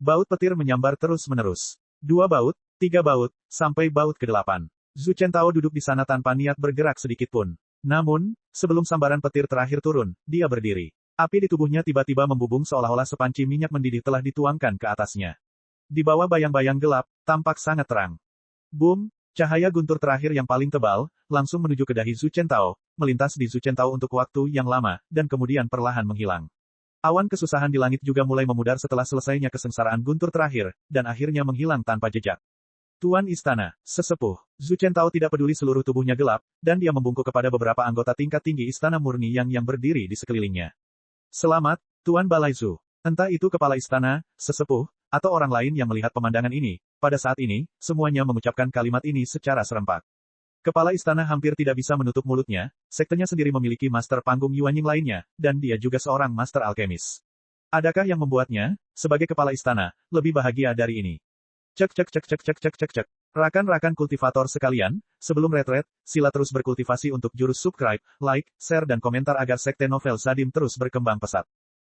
Baut petir menyambar terus-menerus. 2 baut, 3 baut, sampai baut ke-8. Su Chen Tao duduk di sana tanpa niat bergerak sedikitpun. Namun, sebelum sambaran petir terakhir turun, dia berdiri. Api di tubuhnya tiba-tiba membubung seolah-olah sepanci minyak mendidih telah dituangkan ke atasnya. Di bawah bayang-bayang gelap, tampak sangat terang. Boom! Cahaya guntur terakhir yang paling tebal, langsung menuju ke dahi Su Chen Tao, melintas di Su Chen Tao untuk waktu yang lama, dan kemudian perlahan menghilang. Awan kesusahan di langit juga mulai memudar setelah selesainya kesengsaraan guntur terakhir, dan akhirnya menghilang tanpa jejak. Tuan Istana, sesepuh, Su Chen Tao tidak peduli seluruh tubuhnya gelap, dan dia membungkuk kepada beberapa anggota tingkat tinggi Istana Murni yang berdiri di sekelilingnya. Selamat, Tuan Balai Zhu. Entah itu kepala istana, sesepuh, atau orang lain yang melihat pemandangan ini, pada saat ini, semuanya mengucapkan kalimat ini secara serempak. Kepala istana hampir tidak bisa menutup mulutnya, sektenya sendiri memiliki Master Panggung Yuanying lainnya, dan dia juga seorang Master Alkemis. Adakah yang membuatnya, sebagai kepala istana, lebih bahagia dari ini? Cek cek cek cek cek cek cek cek. Rakan-rakan kultivator sekalian, sebelum retret, sila terus berkultivasi untuk jurus subscribe, like, share dan komentar agar sekte novel Sadim terus berkembang pesat.